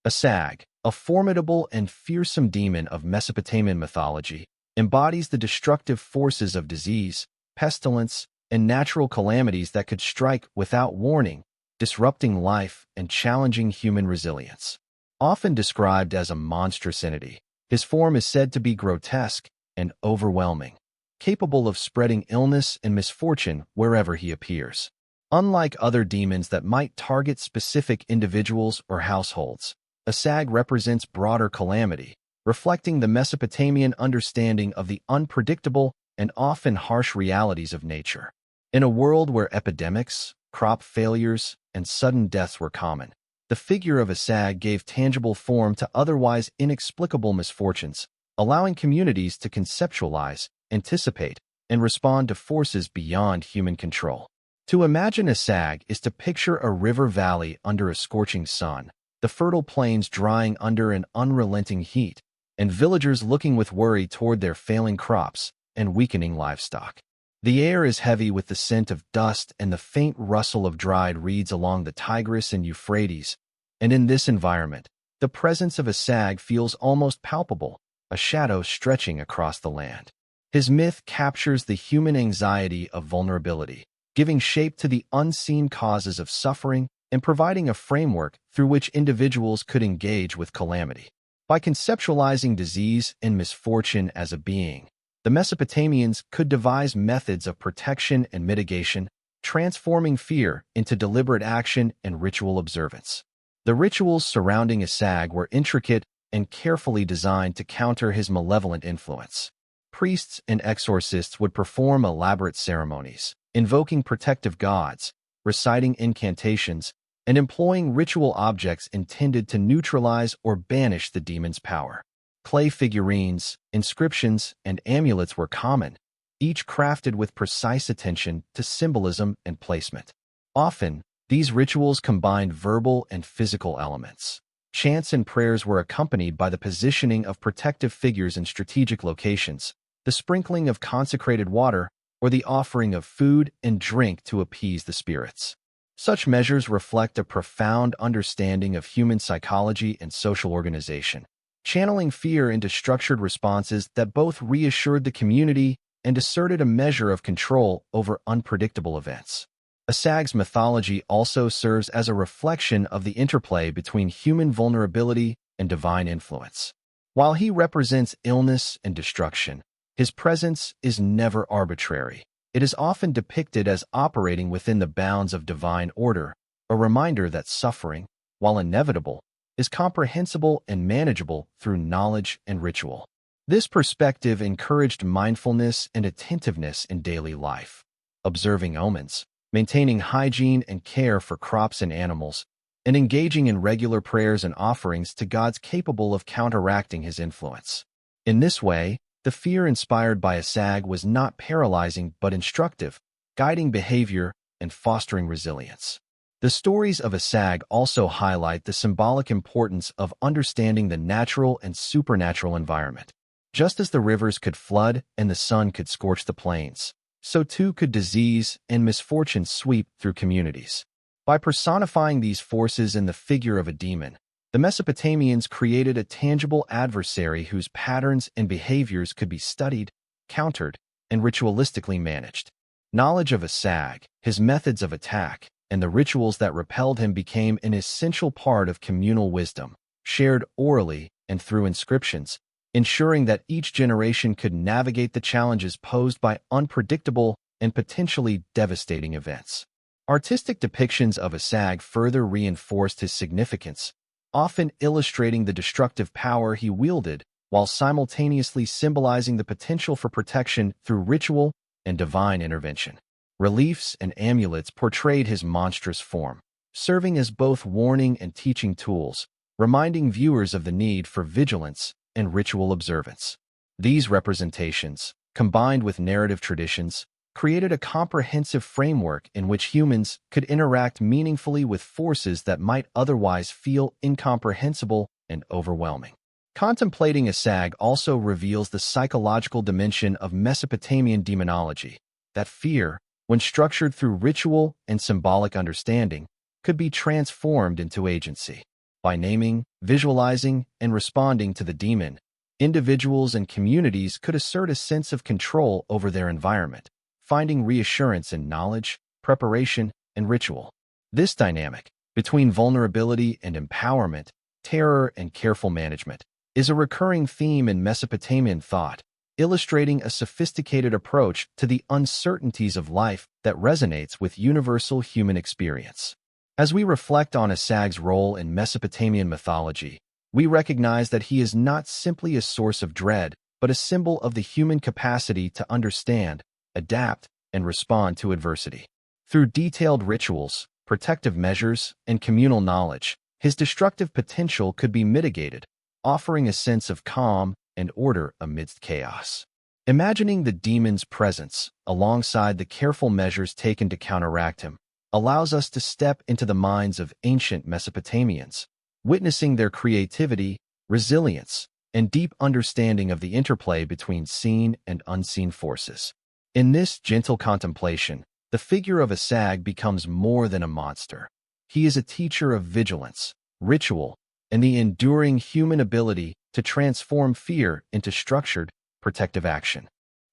Asag, a formidable and fearsome demon of Mesopotamian mythology, embodies the destructive forces of disease, pestilence, and natural calamities that could strike without warning, disrupting life and challenging human resilience. Often described as a monstrous entity, his form is said to be grotesque and overwhelming, capable of spreading illness and misfortune wherever he appears. Unlike other demons that might target specific individuals or households, Asag represents broader calamity, reflecting the Mesopotamian understanding of the unpredictable and often harsh realities of nature. In a world where epidemics, crop failures, and sudden deaths were common, the figure of Asag gave tangible form to otherwise inexplicable misfortunes, allowing communities to conceptualize, anticipate, and respond to forces beyond human control. To imagine Asag is to picture a river valley under a scorching sun, the fertile plains drying under an unrelenting heat, and villagers looking with worry toward their failing crops and weakening livestock. The air is heavy with the scent of dust and the faint rustle of dried reeds along the Tigris and Euphrates, and in this environment, the presence of Asag feels almost palpable, a shadow stretching across the land. His myth captures the human anxiety of vulnerability, giving shape to the unseen causes of suffering and providing a framework through which individuals could engage with calamity. By conceptualizing disease and misfortune as a being, the Mesopotamians could devise methods of protection and mitigation, transforming fear into deliberate action and ritual observance. The rituals surrounding Asag were intricate and carefully designed to counter his malevolent influence. Priests and exorcists would perform elaborate ceremonies, invoking protective gods, reciting incantations, and employing ritual objects intended to neutralize or banish the demon's power. Clay figurines, inscriptions, and amulets were common, each crafted with precise attention to symbolism and placement. Often, these rituals combined verbal and physical elements. Chants and prayers were accompanied by the positioning of protective figures in strategic locations, the sprinkling of consecrated water, or the offering of food and drink to appease the spirits. Such measures reflect a profound understanding of human psychology and social organization, channeling fear into structured responses that both reassured the community and asserted a measure of control over unpredictable events. Asag's mythology also serves as a reflection of the interplay between human vulnerability and divine influence. While he represents illness and destruction, his presence is never arbitrary. It is often depicted as operating within the bounds of divine order, a reminder that suffering, while inevitable, is comprehensible and manageable through knowledge and ritual. This perspective encouraged mindfulness and attentiveness in daily life, observing omens, maintaining hygiene and care for crops and animals, and engaging in regular prayers and offerings to gods capable of counteracting his influence. In this way, the fear inspired by Asag was not paralyzing but instructive, guiding behavior and fostering resilience. The stories of Asag also highlight the symbolic importance of understanding the natural and supernatural environment. Just as the rivers could flood and the sun could scorch the plains, so too could disease and misfortune sweep through communities. By personifying these forces in the figure of a demon, the Mesopotamians created a tangible adversary whose patterns and behaviors could be studied, countered, and ritualistically managed. Knowledge of Asag, his methods of attack, and the rituals that repelled him became an essential part of communal wisdom, shared orally and through inscriptions, ensuring that each generation could navigate the challenges posed by unpredictable and potentially devastating events. Artistic depictions of Asag further reinforced his significance, often illustrating the destructive power he wielded while simultaneously symbolizing the potential for protection through ritual and divine intervention. Reliefs and amulets portrayed his monstrous form, serving as both warning and teaching tools, reminding viewers of the need for vigilance and ritual observance. These representations, combined with narrative traditions, created a comprehensive framework in which humans could interact meaningfully with forces that might otherwise feel incomprehensible and overwhelming. Contemplating Asag also reveals the psychological dimension of Mesopotamian demonology, that fear, when structured through ritual and symbolic understanding, could be transformed into agency. By naming, visualizing, and responding to the demon, individuals and communities could assert a sense of control over their environment, finding reassurance in knowledge, preparation, and ritual. This dynamic, between vulnerability and empowerment, terror and careful management, is a recurring theme in Mesopotamian thought, illustrating a sophisticated approach to the uncertainties of life that resonates with universal human experience. As we reflect on Asag's role in Mesopotamian mythology, we recognize that he is not simply a source of dread, but a symbol of the human capacity to understand, adapt, and respond to adversity. Through detailed rituals, protective measures, and communal knowledge, his destructive potential could be mitigated, offering a sense of calm and order amidst chaos. Imagining the demon's presence, alongside the careful measures taken to counteract him, allows us to step into the minds of ancient Mesopotamians, witnessing their creativity, resilience, and deep understanding of the interplay between seen and unseen forces. In this gentle contemplation, the figure of Asag becomes more than a monster. He is a teacher of vigilance, ritual, and the enduring human ability to transform fear into structured, protective action.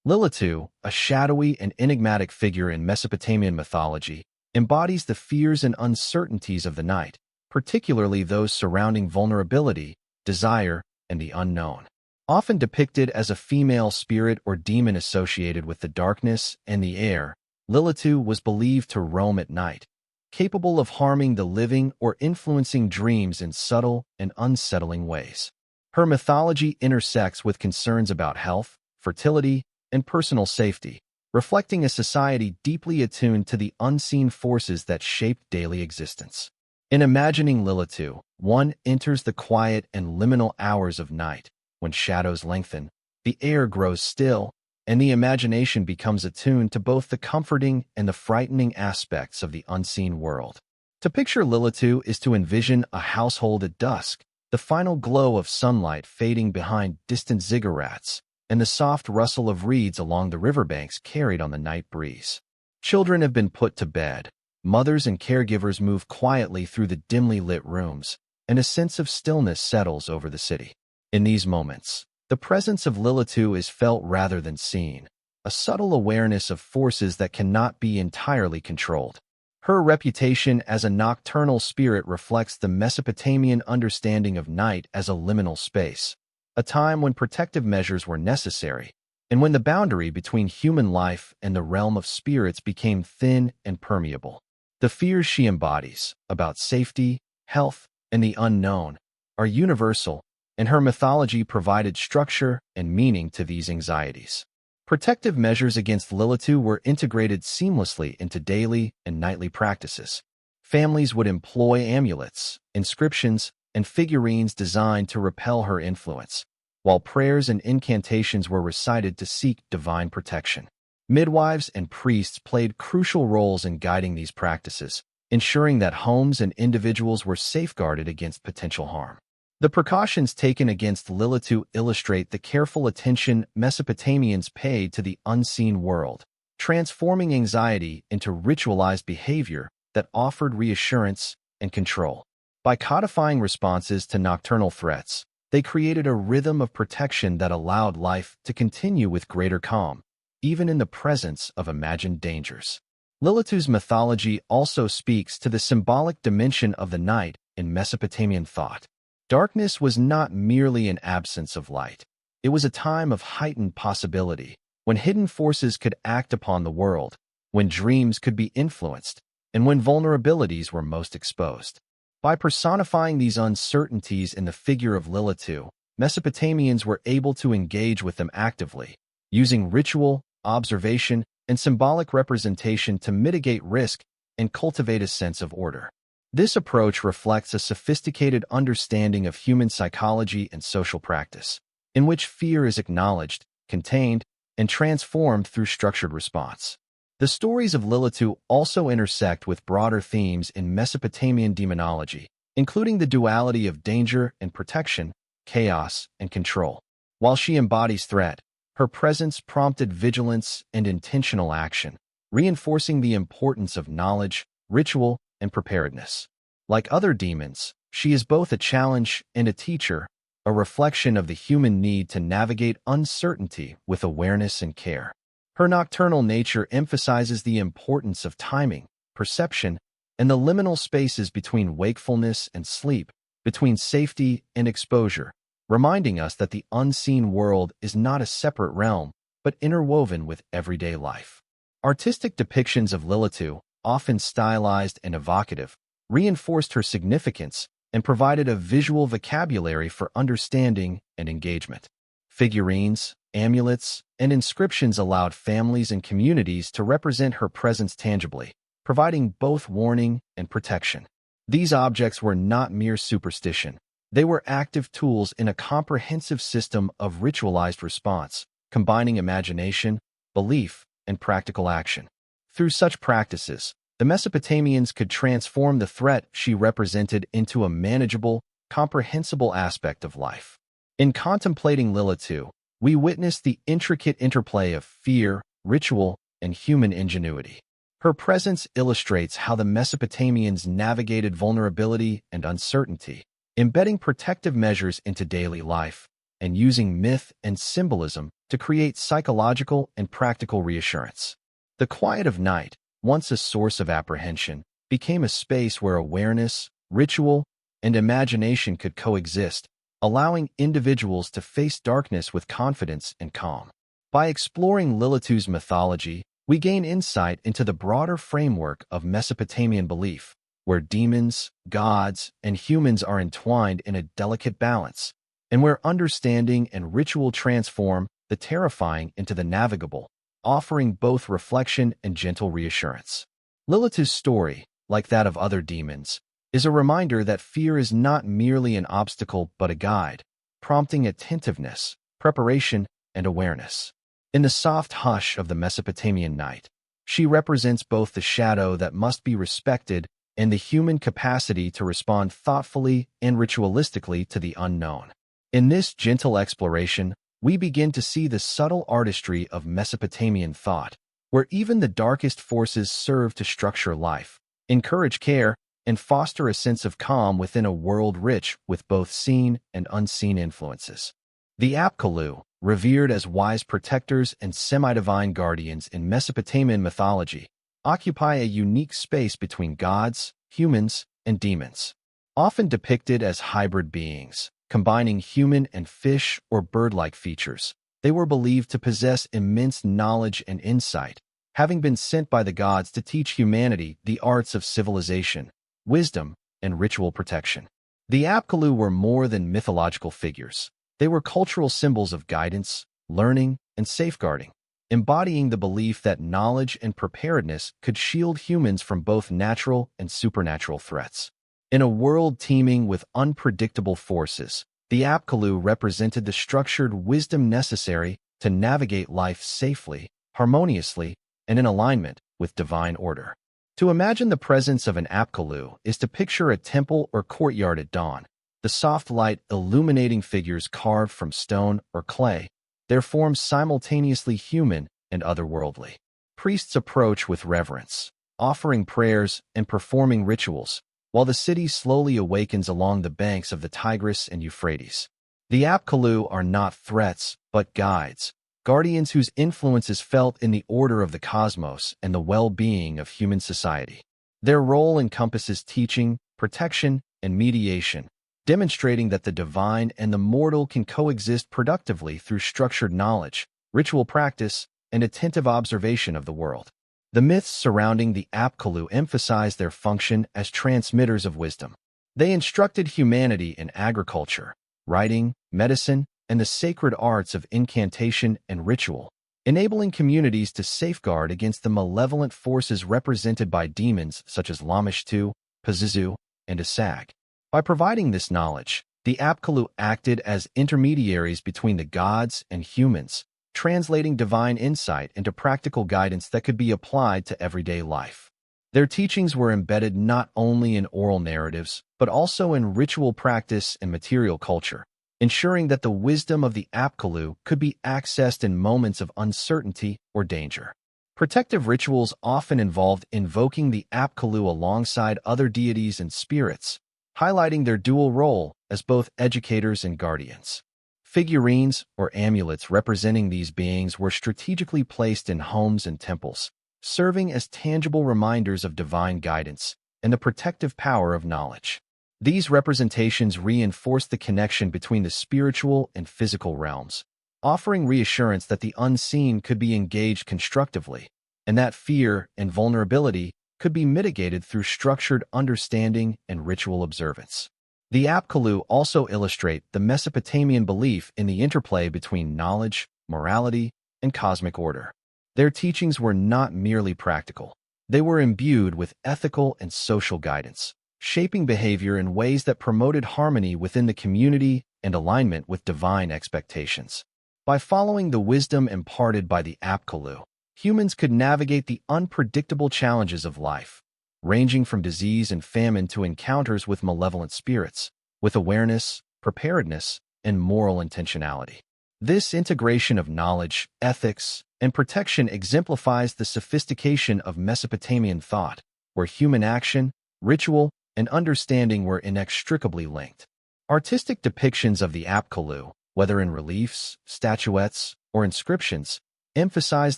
Lilitu, a shadowy and enigmatic figure in Mesopotamian mythology, embodies the fears and uncertainties of the night, particularly those surrounding vulnerability, desire, and the unknown. Often depicted as a female spirit or demon associated with the darkness and the air, Lilitu was believed to roam at night, capable of harming the living or influencing dreams in subtle and unsettling ways. Her mythology intersects with concerns about health, fertility, and personal safety, reflecting a society deeply attuned to the unseen forces that shape daily existence. In imagining Lilitu, one enters the quiet and liminal hours of night, when shadows lengthen, the air grows still, and the imagination becomes attuned to both the comforting and the frightening aspects of the unseen world. To picture Lilitu is to envision a household at dusk, the final glow of sunlight fading behind distant ziggurats, and the soft rustle of reeds along the riverbanks carried on the night breeze. Children have been put to bed. Mothers and caregivers move quietly through the dimly lit rooms, and a sense of stillness settles over the city. In these moments, the presence of Lilitu is felt rather than seen, a subtle awareness of forces that cannot be entirely controlled. Her reputation as a nocturnal spirit reflects the Mesopotamian understanding of night as a liminal space, a time when protective measures were necessary, and when the boundary between human life and the realm of spirits became thin and permeable. The fears she embodies, about safety, health, and the unknown, are universal, and her mythology provided structure and meaning to these anxieties. Protective measures against Lilitu were integrated seamlessly into daily and nightly practices. Families would employ amulets, inscriptions, and figurines designed to repel her influence, while prayers and incantations were recited to seek divine protection. Midwives and priests played crucial roles in guiding these practices, ensuring that homes and individuals were safeguarded against potential harm. The precautions taken against Lilitu illustrate the careful attention Mesopotamians paid to the unseen world, transforming anxiety into ritualized behavior that offered reassurance and control. By codifying responses to nocturnal threats, they created a rhythm of protection that allowed life to continue with greater calm, even in the presence of imagined dangers. Lilitu's mythology also speaks to the symbolic dimension of the night in Mesopotamian thought. Darkness was not merely an absence of light. It was a time of heightened possibility, when hidden forces could act upon the world, when dreams could be influenced, and when vulnerabilities were most exposed. By personifying these uncertainties in the figure of Lilitu, Mesopotamians were able to engage with them actively, using ritual, observation, and symbolic representation to mitigate risk and cultivate a sense of order. This approach reflects a sophisticated understanding of human psychology and social practice, in which fear is acknowledged, contained, and transformed through structured response. The stories of Lilitu also intersect with broader themes in Mesopotamian demonology, including the duality of danger and protection, chaos and control. While she embodies threat, her presence prompted vigilance and intentional action, reinforcing the importance of knowledge, ritual, and preparedness. Like other demons, she is both a challenge and a teacher, a reflection of the human need to navigate uncertainty with awareness and care. Her nocturnal nature emphasizes the importance of timing, perception, and the liminal spaces between wakefulness and sleep, between safety and exposure, reminding us that the unseen world is not a separate realm, but interwoven with everyday life. Artistic depictions of Lilitu, often stylized and evocative, reinforced her significance and provided a visual vocabulary for understanding and engagement. Figurines, amulets, and inscriptions allowed families and communities to represent her presence tangibly, providing both warning and protection. These objects were not mere superstition. They were active tools in a comprehensive system of ritualized response, combining imagination, belief, and practical action. Through such practices, the Mesopotamians could transform the threat she represented into a manageable, comprehensible aspect of life. In contemplating Lilitu, we witness the intricate interplay of fear, ritual, and human ingenuity. Her presence illustrates how the Mesopotamians navigated vulnerability and uncertainty, embedding protective measures into daily life, and using myth and symbolism to create psychological and practical reassurance. The quiet of night, once a source of apprehension, became a space where awareness, ritual, and imagination could coexist, allowing individuals to face darkness with confidence and calm. By exploring Lilitu's mythology, we gain insight into the broader framework of Mesopotamian belief, where demons, gods, and humans are entwined in a delicate balance, and where understanding and ritual transform the terrifying into the navigable, offering both reflection and gentle reassurance. Lilitu's story, like that of other demons, is a reminder that fear is not merely an obstacle but a guide, prompting attentiveness, preparation, and awareness. In the soft hush of the Mesopotamian night, she represents both the shadow that must be respected and the human capacity to respond thoughtfully and ritualistically to the unknown. In this gentle exploration, we begin to see the subtle artistry of Mesopotamian thought, where even the darkest forces serve to structure life, encourage care, and foster a sense of calm within a world rich with both seen and unseen influences. The Apkallu, revered as wise protectors and semi-divine guardians in Mesopotamian mythology, occupy a unique space between gods, humans, and demons. Often depicted as hybrid beings, combining human and fish or bird-like features, they were believed to possess immense knowledge and insight, having been sent by the gods to teach humanity the arts of civilization, wisdom, and ritual protection. The Apkallu were more than mythological figures. They were cultural symbols of guidance, learning, and safeguarding, embodying the belief that knowledge and preparedness could shield humans from both natural and supernatural threats. In a world teeming with unpredictable forces, the Apkallu represented the structured wisdom necessary to navigate life safely, harmoniously, and in alignment with divine order. To imagine the presence of an Apkallu is to picture a temple or courtyard at dawn, the soft light illuminating figures carved from stone or clay, their forms simultaneously human and otherworldly. Priests approach with reverence, offering prayers and performing rituals, while the city slowly awakens along the banks of the Tigris and Euphrates. The Apkallu are not threats, but guides, guardians whose influence is felt in the order of the cosmos and the well-being of human society. Their role encompasses teaching, protection, and mediation, demonstrating that the divine and the mortal can coexist productively through structured knowledge, ritual practice, and attentive observation of the world. The myths surrounding the Apkallu emphasize their function as transmitters of wisdom. They instructed humanity in agriculture, writing, medicine, and the sacred arts of incantation and ritual, enabling communities to safeguard against the malevolent forces represented by demons such as Lamashtu, Pazuzu, and Asag. By providing this knowledge, the Apkallu acted as intermediaries between the gods and humans, translating divine insight into practical guidance that could be applied to everyday life. Their teachings were embedded not only in oral narratives, but also in ritual practice and material culture, ensuring that the wisdom of the Apkallu could be accessed in moments of uncertainty or danger. Protective rituals often involved invoking the Apkallu alongside other deities and spirits, highlighting their dual role as both educators and guardians. Figurines or amulets representing these beings were strategically placed in homes and temples, serving as tangible reminders of divine guidance and the protective power of knowledge. These representations reinforce the connection between the spiritual and physical realms, offering reassurance that the unseen could be engaged constructively, and that fear and vulnerability could be mitigated through structured understanding and ritual observance. The Apkallu also illustrate the Mesopotamian belief in the interplay between knowledge, morality, and cosmic order. Their teachings were not merely practical. They were imbued with ethical and social guidance, shaping behavior in ways that promoted harmony within the community and alignment with divine expectations. By following the wisdom imparted by the Apkallu, humans could navigate the unpredictable challenges of life, ranging from disease and famine to encounters with malevolent spirits, with awareness, preparedness, and moral intentionality. This integration of knowledge, ethics, and protection exemplifies the sophistication of Mesopotamian thought, where human action, ritual, and understanding were inextricably linked. Artistic depictions of the Apkallu, whether in reliefs, statuettes, or inscriptions, emphasize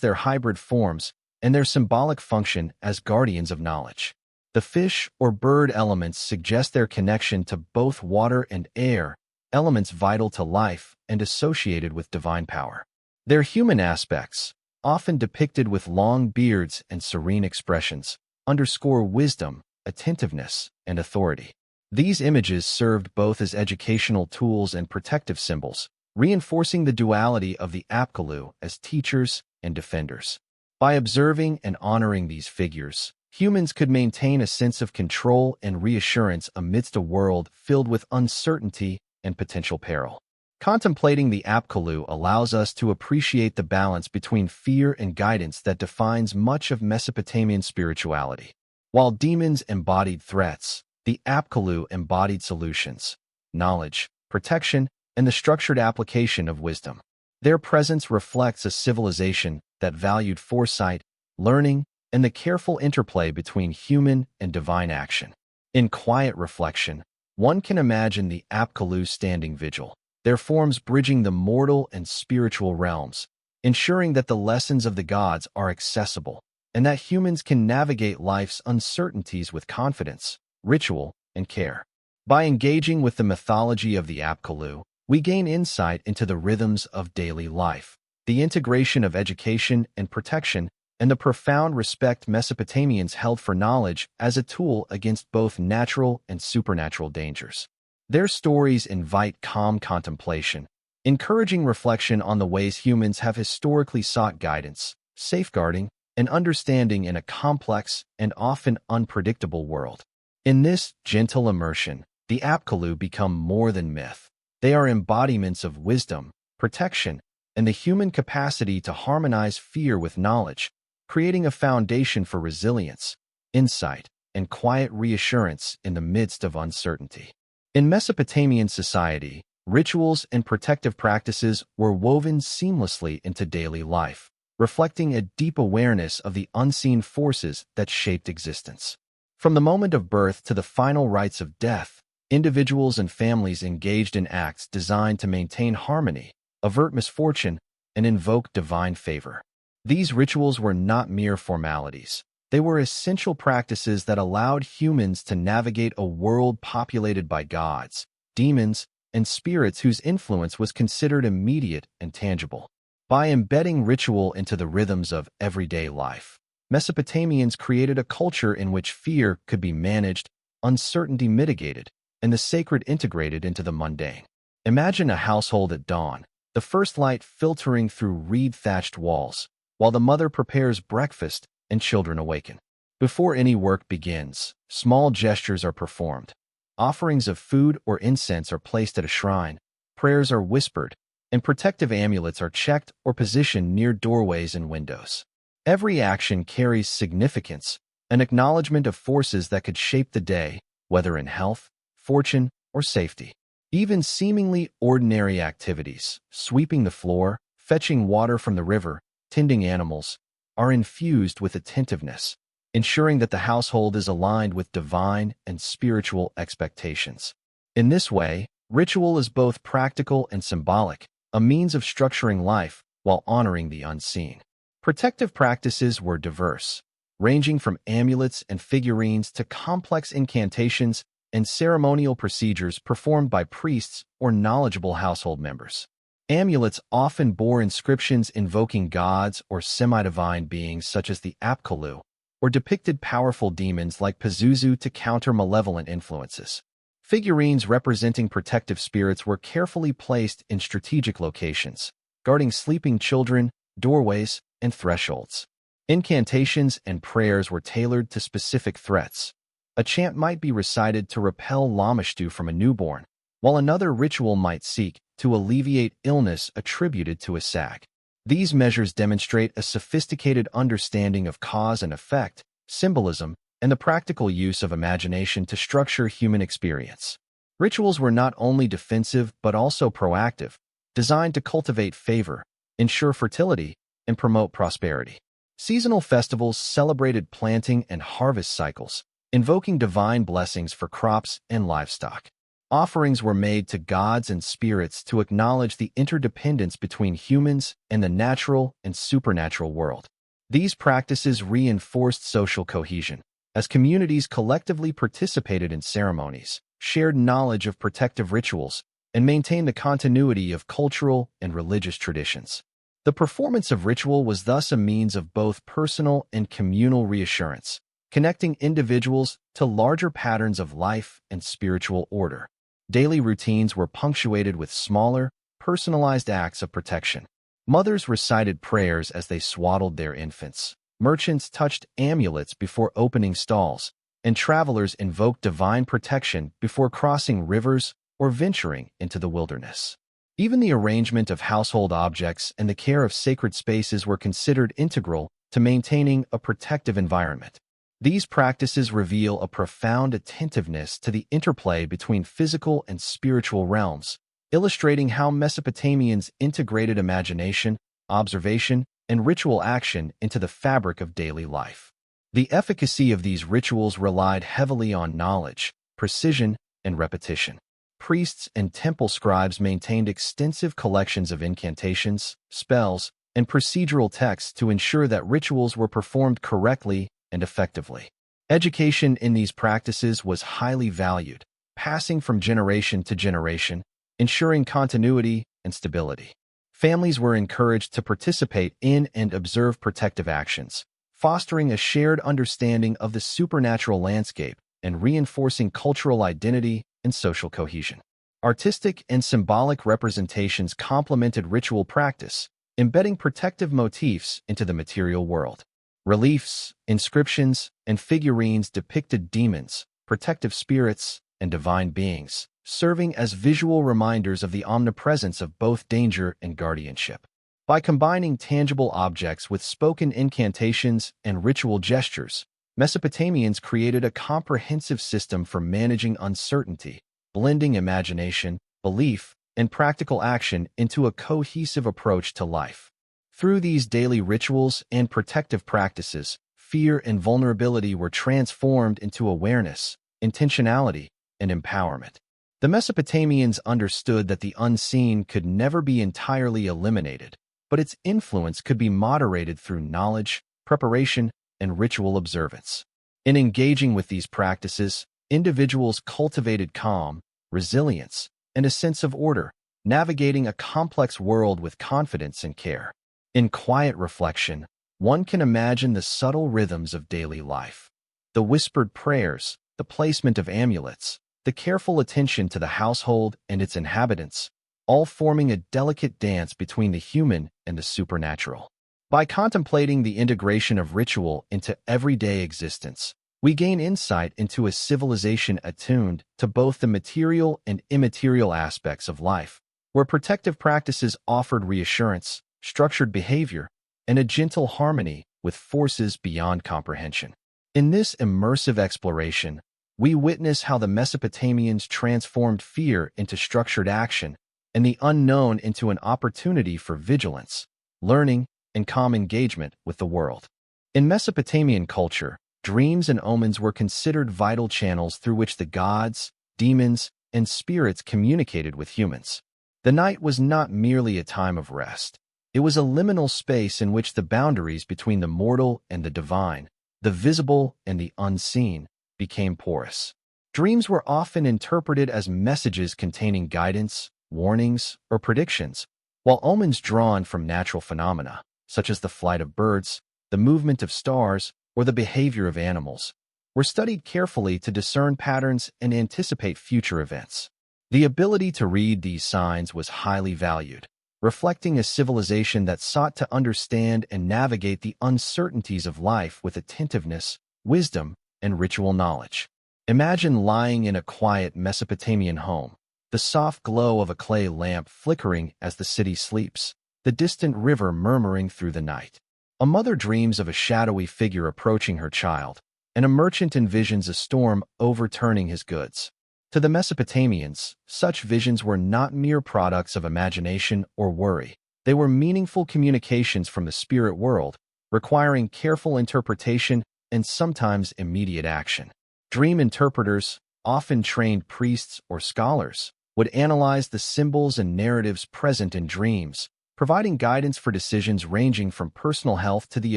their hybrid forms and their symbolic function as guardians of knowledge. The fish or bird elements suggest their connection to both water and air, elements vital to life and associated with divine power. Their human aspects, often depicted with long beards and serene expressions, underscore wisdom, attentiveness, and authority. These images served both as educational tools and protective symbols, reinforcing the duality of the Apkallu as teachers and defenders. By observing and honoring these figures, humans could maintain a sense of control and reassurance amidst a world filled with uncertainty and potential peril. Contemplating the Apkallu allows us to appreciate the balance between fear and guidance that defines much of Mesopotamian spirituality. While demons embodied threats, the Apkallu embodied solutions, knowledge, protection, and the structured application of wisdom. Their presence reflects a civilization that valued foresight, learning, and the careful interplay between human and divine action. In quiet reflection, one can imagine the Apkallu standing vigil, their forms bridging the mortal and spiritual realms, ensuring that the lessons of the gods are accessible and that humans can navigate life's uncertainties with confidence, ritual, and care. By engaging with the mythology of the Apkallu, we gain insight into the rhythms of daily life, the integration of education and protection, and the profound respect Mesopotamians held for knowledge as a tool against both natural and supernatural dangers. Their stories invite calm contemplation, encouraging reflection on the ways humans have historically sought guidance, safeguarding, and understanding in a complex and often unpredictable world. In this gentle immersion, the Apkallu become more than myth. They are embodiments of wisdom, protection, and the human capacity to harmonize fear with knowledge, creating a foundation for resilience, insight, and quiet reassurance in the midst of uncertainty. In Mesopotamian society, rituals and protective practices were woven seamlessly into daily life, reflecting a deep awareness of the unseen forces that shaped existence. From the moment of birth to the final rites of death, individuals and families engaged in acts designed to maintain harmony, avert misfortune, and invoke divine favor. These rituals were not mere formalities. They were essential practices that allowed humans to navigate a world populated by gods, demons, and spirits whose influence was considered immediate and tangible. By embedding ritual into the rhythms of everyday life, Mesopotamians created a culture in which fear could be managed, uncertainty mitigated, and the sacred integrated into the mundane. Imagine a household at dawn, the first light filtering through reed-thatched walls, while the mother prepares breakfast and children awaken. Before any work begins, small gestures are performed. Offerings of food or incense are placed at a shrine, prayers are whispered, and protective amulets are checked or positioned near doorways and windows. Every action carries significance, an acknowledgement of forces that could shape the day, whether in health, fortune, or safety. Even seemingly ordinary activities, sweeping the floor, fetching water from the river, tending animals, are infused with attentiveness, ensuring that the household is aligned with divine and spiritual expectations. In this way, ritual is both practical and symbolic, a means of structuring life while honoring the unseen. Protective practices were diverse, ranging from amulets and figurines to complex incantations and ceremonial procedures performed by priests or knowledgeable household members. Amulets often bore inscriptions invoking gods or semi-divine beings such as the Apkallu, or depicted powerful demons like Pazuzu to counter malevolent influences. Figurines representing protective spirits were carefully placed in strategic locations, guarding sleeping children, doorways, and thresholds. Incantations and prayers were tailored to specific threats. A chant might be recited to repel Lamashtu from a newborn, while another ritual might seek to alleviate illness attributed to a sag. These measures demonstrate a sophisticated understanding of cause and effect, symbolism, and the practical use of imagination to structure human experience. Rituals were not only defensive but also proactive, designed to cultivate favor, ensure fertility, and promote prosperity. Seasonal festivals celebrated planting and harvest cycles, invoking divine blessings for crops and livestock. Offerings were made to gods and spirits to acknowledge the interdependence between humans and the natural and supernatural world. These practices reinforced social cohesion, as communities collectively participated in ceremonies, shared knowledge of protective rituals, and maintained the continuity of cultural and religious traditions. The performance of ritual was thus a means of both personal and communal reassurance, connecting individuals to larger patterns of life and spiritual order. Daily routines were punctuated with smaller, personalized acts of protection. Mothers recited prayers as they swaddled their infants. Merchants touched amulets before opening stalls, and travelers invoked divine protection before crossing rivers or venturing into the wilderness. Even the arrangement of household objects and the care of sacred spaces were considered integral to maintaining a protective environment. These practices reveal a profound attentiveness to the interplay between physical and spiritual realms, illustrating how Mesopotamians integrated imagination, observation, and ritual action into the fabric of daily life. The efficacy of these rituals relied heavily on knowledge, precision, and repetition. Priests and temple scribes maintained extensive collections of incantations, spells, and procedural texts to ensure that rituals were performed correctly and effectively. Education in these practices was highly valued, passing from generation to generation, ensuring continuity and stability. Families were encouraged to participate in and observe protective actions, fostering a shared understanding of the supernatural landscape and reinforcing cultural identity and social cohesion. Artistic and symbolic representations complemented ritual practice, embedding protective motifs into the material world. Reliefs, inscriptions, and figurines depicted demons, protective spirits, and divine beings, serving as visual reminders of the omnipresence of both danger and guardianship. By combining tangible objects with spoken incantations and ritual gestures, Mesopotamians created a comprehensive system for managing uncertainty, blending imagination, belief, and practical action into a cohesive approach to life. Through these daily rituals and protective practices, fear and vulnerability were transformed into awareness, intentionality, and empowerment. The Mesopotamians understood that the unseen could never be entirely eliminated, but its influence could be moderated through knowledge, preparation, and ritual observance. In engaging with these practices, individuals cultivated calm, resilience, and a sense of order, navigating a complex world with confidence and care. In quiet reflection, one can imagine the subtle rhythms of daily life. The whispered prayers, the placement of amulets, the careful attention to the household and its inhabitants, all forming a delicate dance between the human and the supernatural. By contemplating the integration of ritual into everyday existence, we gain insight into a civilization attuned to both the material and immaterial aspects of life, where protective practices offered reassurance, structured behavior, and a gentle harmony with forces beyond comprehension. In this immersive exploration, we witness how the Mesopotamians transformed fear into structured action and the unknown into an opportunity for vigilance, learning, and calm engagement with the world. In Mesopotamian culture, dreams and omens were considered vital channels through which the gods, demons, and spirits communicated with humans. The night was not merely a time of rest. It was a liminal space in which the boundaries between the mortal and the divine, the visible and the unseen, became porous. Dreams were often interpreted as messages containing guidance, warnings, or predictions, while omens drawn from natural phenomena, such as the flight of birds, the movement of stars, or the behavior of animals, were studied carefully to discern patterns and anticipate future events. The ability to read these signs was highly valued, reflecting a civilization that sought to understand and navigate the uncertainties of life with attentiveness, wisdom, and ritual knowledge. Imagine lying in a quiet Mesopotamian home, the soft glow of a clay lamp flickering as the city sleeps, the distant river murmuring through the night. A mother dreams of a shadowy figure approaching her child, and a merchant envisions a storm overturning his goods. To the Mesopotamians, such visions were not mere products of imagination or worry. They were meaningful communications from the spirit world, requiring careful interpretation and sometimes immediate action. Dream interpreters, often trained priests or scholars, would analyze the symbols and narratives present in dreams, providing guidance for decisions ranging from personal health to the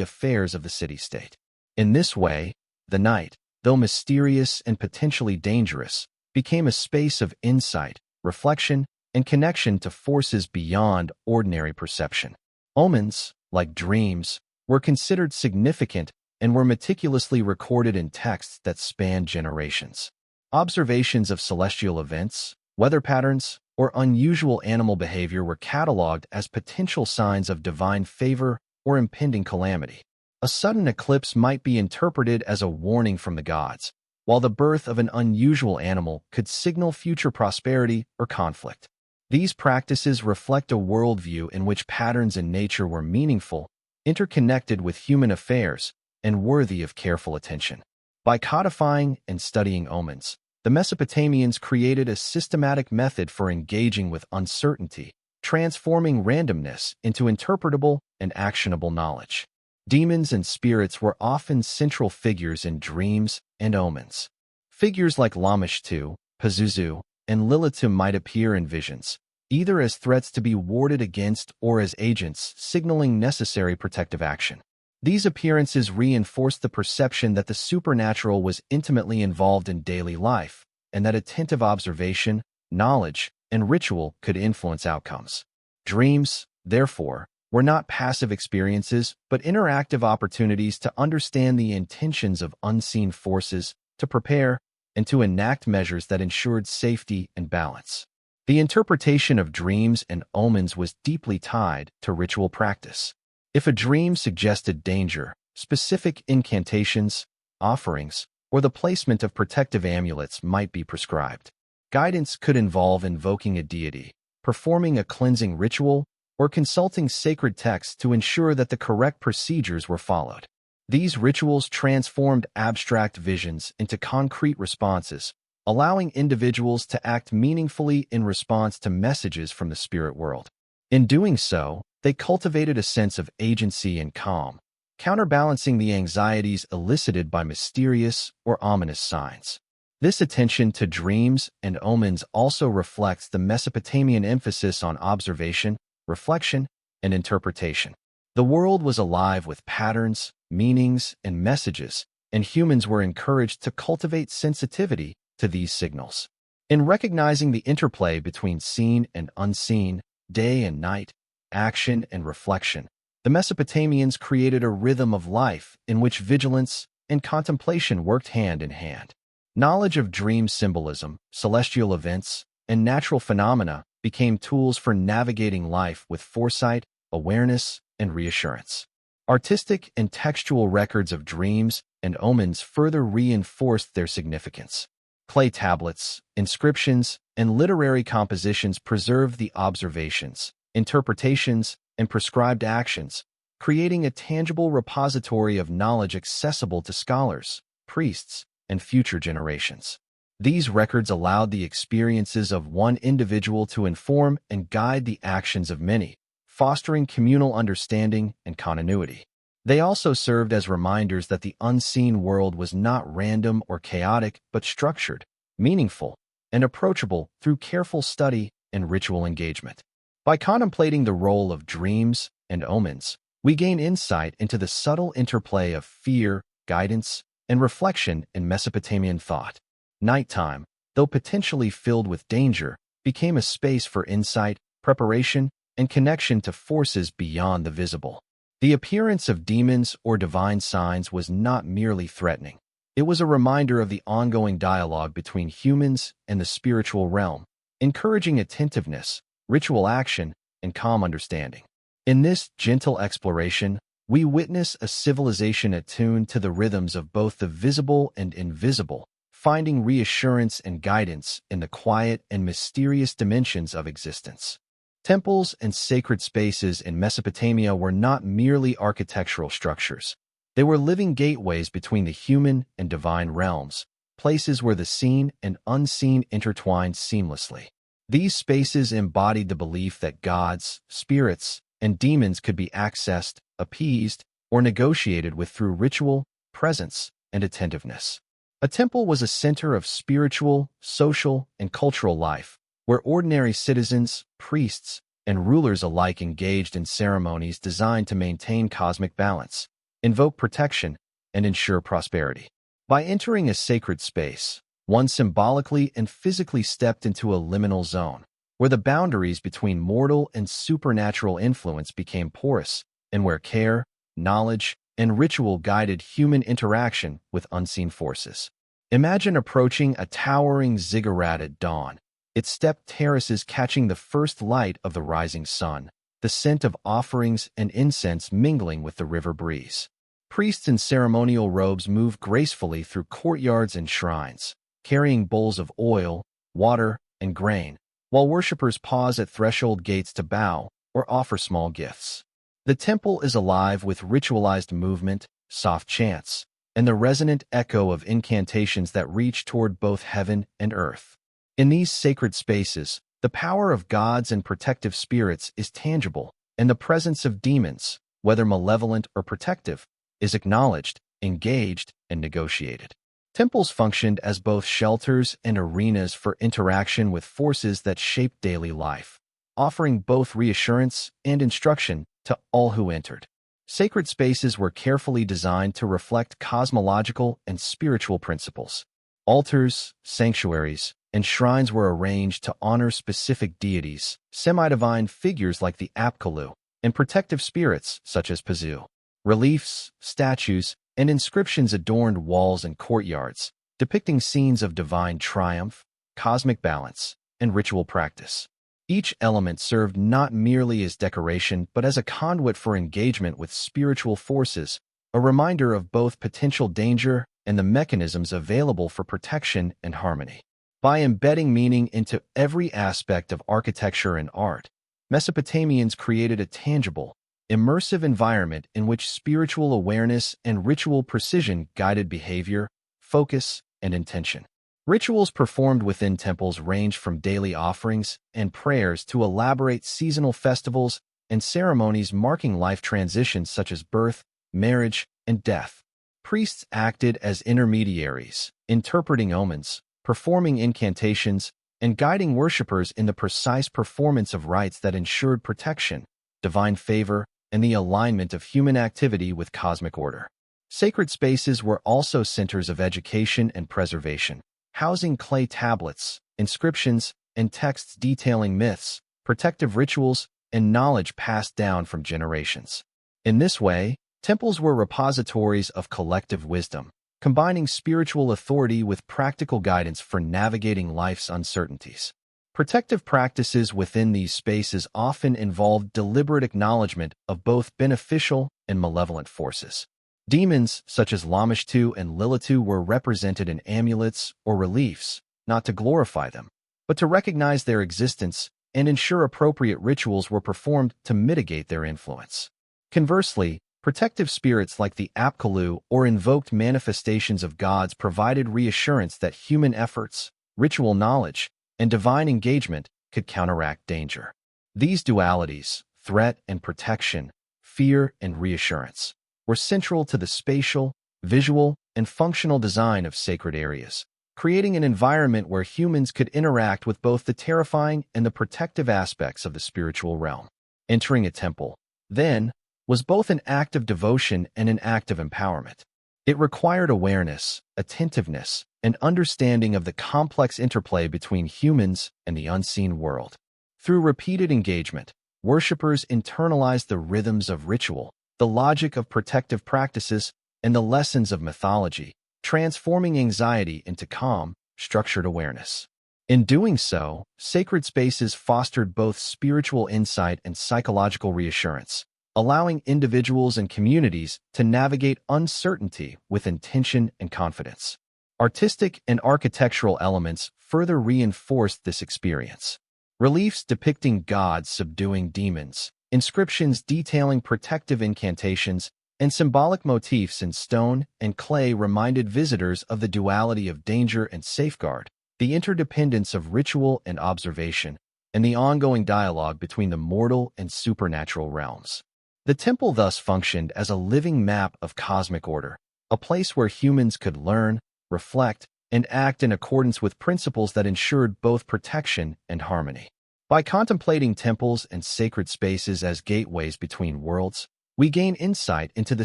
affairs of the city-state. In this way, the night, though mysterious and potentially dangerous, became a space of insight, reflection, and connection to forces beyond ordinary perception. Omens, like dreams, were considered significant and were meticulously recorded in texts that spanned generations. Observations of celestial events, weather patterns, or unusual animal behavior were cataloged as potential signs of divine favor or impending calamity. A sudden eclipse might be interpreted as a warning from the gods, while the birth of an unusual animal could signal future prosperity or conflict. These practices reflect a worldview in which patterns in nature were meaningful, interconnected with human affairs, and worthy of careful attention. By codifying and studying omens, the Mesopotamians created a systematic method for engaging with uncertainty, transforming randomness into interpretable and actionable knowledge. Demons and spirits were often central figures in dreams and omens. Figures like Lamashtu, Pazuzu, and Lilith might appear in visions, either as threats to be warded against or as agents signaling necessary protective action. These appearances reinforced the perception that the supernatural was intimately involved in daily life, and that attentive observation, knowledge, and ritual could influence outcomes. Dreams, therefore, were not passive experiences, but interactive opportunities to understand the intentions of unseen forces, to prepare, and to enact measures that ensured safety and balance. The interpretation of dreams and omens was deeply tied to ritual practice. If a dream suggested danger, specific incantations, offerings, or the placement of protective amulets might be prescribed. Guidance could involve invoking a deity, performing a cleansing ritual, or consulting sacred texts to ensure that the correct procedures were followed. These rituals transformed abstract visions into concrete responses, allowing individuals to act meaningfully in response to messages from the spirit world. In doing so, they cultivated a sense of agency and calm, counterbalancing the anxieties elicited by mysterious or ominous signs. This attention to dreams and omens also reflects the Mesopotamian emphasis on observation, reflection, and interpretation. The world was alive with patterns, meanings, and messages, and humans were encouraged to cultivate sensitivity to these signals. In recognizing the interplay between seen and unseen, day and night, action and reflection, the Mesopotamians created a rhythm of life in which vigilance and contemplation worked hand in hand. Knowledge of dream symbolism, celestial events, and natural phenomena became tools for navigating life with foresight, awareness, and reassurance. Artistic and textual records of dreams and omens further reinforced their significance. Clay tablets, inscriptions, and literary compositions preserved the observations, interpretations, and prescribed actions, creating a tangible repository of knowledge accessible to scholars, priests, and future generations. These records allowed the experiences of one individual to inform and guide the actions of many, fostering communal understanding and continuity. They also served as reminders that the unseen world was not random or chaotic, but structured, meaningful, and approachable through careful study and ritual engagement. By contemplating the role of dreams and omens, we gain insight into the subtle interplay of fear, guidance, and reflection in Mesopotamian thought. Nighttime, though potentially filled with danger, became a space for insight, preparation, and connection to forces beyond the visible. The appearance of demons or divine signs was not merely threatening. It was a reminder of the ongoing dialogue between humans and the spiritual realm, encouraging attentiveness, ritual action, and calm understanding. In this gentle exploration, we witness a civilization attuned to the rhythms of both the visible and invisible, finding reassurance and guidance in the quiet and mysterious dimensions of existence. Temples and sacred spaces in Mesopotamia were not merely architectural structures. They were living gateways between the human and divine realms, places where the seen and unseen intertwined seamlessly. These spaces embodied the belief that gods, spirits, and demons could be accessed, appeased, or negotiated with through ritual, presence, and attentiveness. A temple was a center of spiritual, social, and cultural life, where ordinary citizens, priests, and rulers alike engaged in ceremonies designed to maintain cosmic balance, invoke protection, and ensure prosperity. By entering a sacred space, one symbolically and physically stepped into a liminal zone, where the boundaries between mortal and supernatural influence became porous, and where care, knowledge, and ritual guided human interaction with unseen forces. Imagine approaching a towering ziggurat at dawn, its stepped terraces catching the first light of the rising sun, the scent of offerings and incense mingling with the river breeze. Priests in ceremonial robes move gracefully through courtyards and shrines, carrying bowls of oil, water, and grain, while worshippers pause at threshold gates to bow or offer small gifts. The temple is alive with ritualized movement, soft chants, and the resonant echo of incantations that reach toward both heaven and earth. In these sacred spaces, the power of gods and protective spirits is tangible, and the presence of demons, whether malevolent or protective, is acknowledged, engaged, and negotiated. Temples functioned as both shelters and arenas for interaction with forces that shape daily life, offering both reassurance and instruction to all who entered. Sacred spaces were carefully designed to reflect cosmological and spiritual principles. Altars, sanctuaries, and shrines were arranged to honor specific deities, semi-divine figures like the Apkallu, and protective spirits such as Pazuzu. Reliefs, statues, and inscriptions adorned walls and courtyards, depicting scenes of divine triumph, cosmic balance, and ritual practice. Each element served not merely as decoration but as a conduit for engagement with spiritual forces, a reminder of both potential danger and the mechanisms available for protection and harmony. By embedding meaning into every aspect of architecture and art, Mesopotamians created a tangible, immersive environment in which spiritual awareness and ritual precision guided behavior, focus, and intention. Rituals performed within temples ranged from daily offerings and prayers to elaborate seasonal festivals and ceremonies marking life transitions such as birth, marriage, and death. Priests acted as intermediaries, interpreting omens, performing incantations, and guiding worshippers in the precise performance of rites that ensured protection, divine favor, and the alignment of human activity with cosmic order. Sacred spaces were also centers of education and preservation, housing clay tablets, inscriptions, and texts detailing myths, protective rituals, and knowledge passed down from generations. In this way, temples were repositories of collective wisdom, combining spiritual authority with practical guidance for navigating life's uncertainties. Protective practices within these spaces often involved deliberate acknowledgement of both beneficial and malevolent forces. Demons, such as Lamashtu and Lilitu, were represented in amulets or reliefs, not to glorify them, but to recognize their existence and ensure appropriate rituals were performed to mitigate their influence. Conversely, protective spirits like the Apkallu or invoked manifestations of gods provided reassurance that human efforts, ritual knowledge, and divine engagement could counteract danger. These dualities, threat and protection, fear and reassurance, were central to the spatial, visual, and functional design of sacred areas, creating an environment where humans could interact with both the terrifying and the protective aspects of the spiritual realm. Entering a temple, then, was both an act of devotion and an act of empowerment. It required awareness, attentiveness, and understanding of the complex interplay between humans and the unseen world. Through repeated engagement, worshippers internalized the rhythms of ritual, the logic of protective practices, and the lessons of mythology, transforming anxiety into calm, structured awareness. In doing so, sacred spaces fostered both spiritual insight and psychological reassurance, allowing individuals and communities to navigate uncertainty with intention and confidence. Artistic and architectural elements further reinforced this experience. Reliefs depicting gods subduing demons, inscriptions detailing protective incantations, and symbolic motifs in stone and clay reminded visitors of the duality of danger and safeguard, the interdependence of ritual and observation, and the ongoing dialogue between the mortal and supernatural realms. The temple thus functioned as a living map of cosmic order, a place where humans could learn, reflect, and act in accordance with principles that ensured both protection and harmony. By contemplating temples and sacred spaces as gateways between worlds, we gain insight into the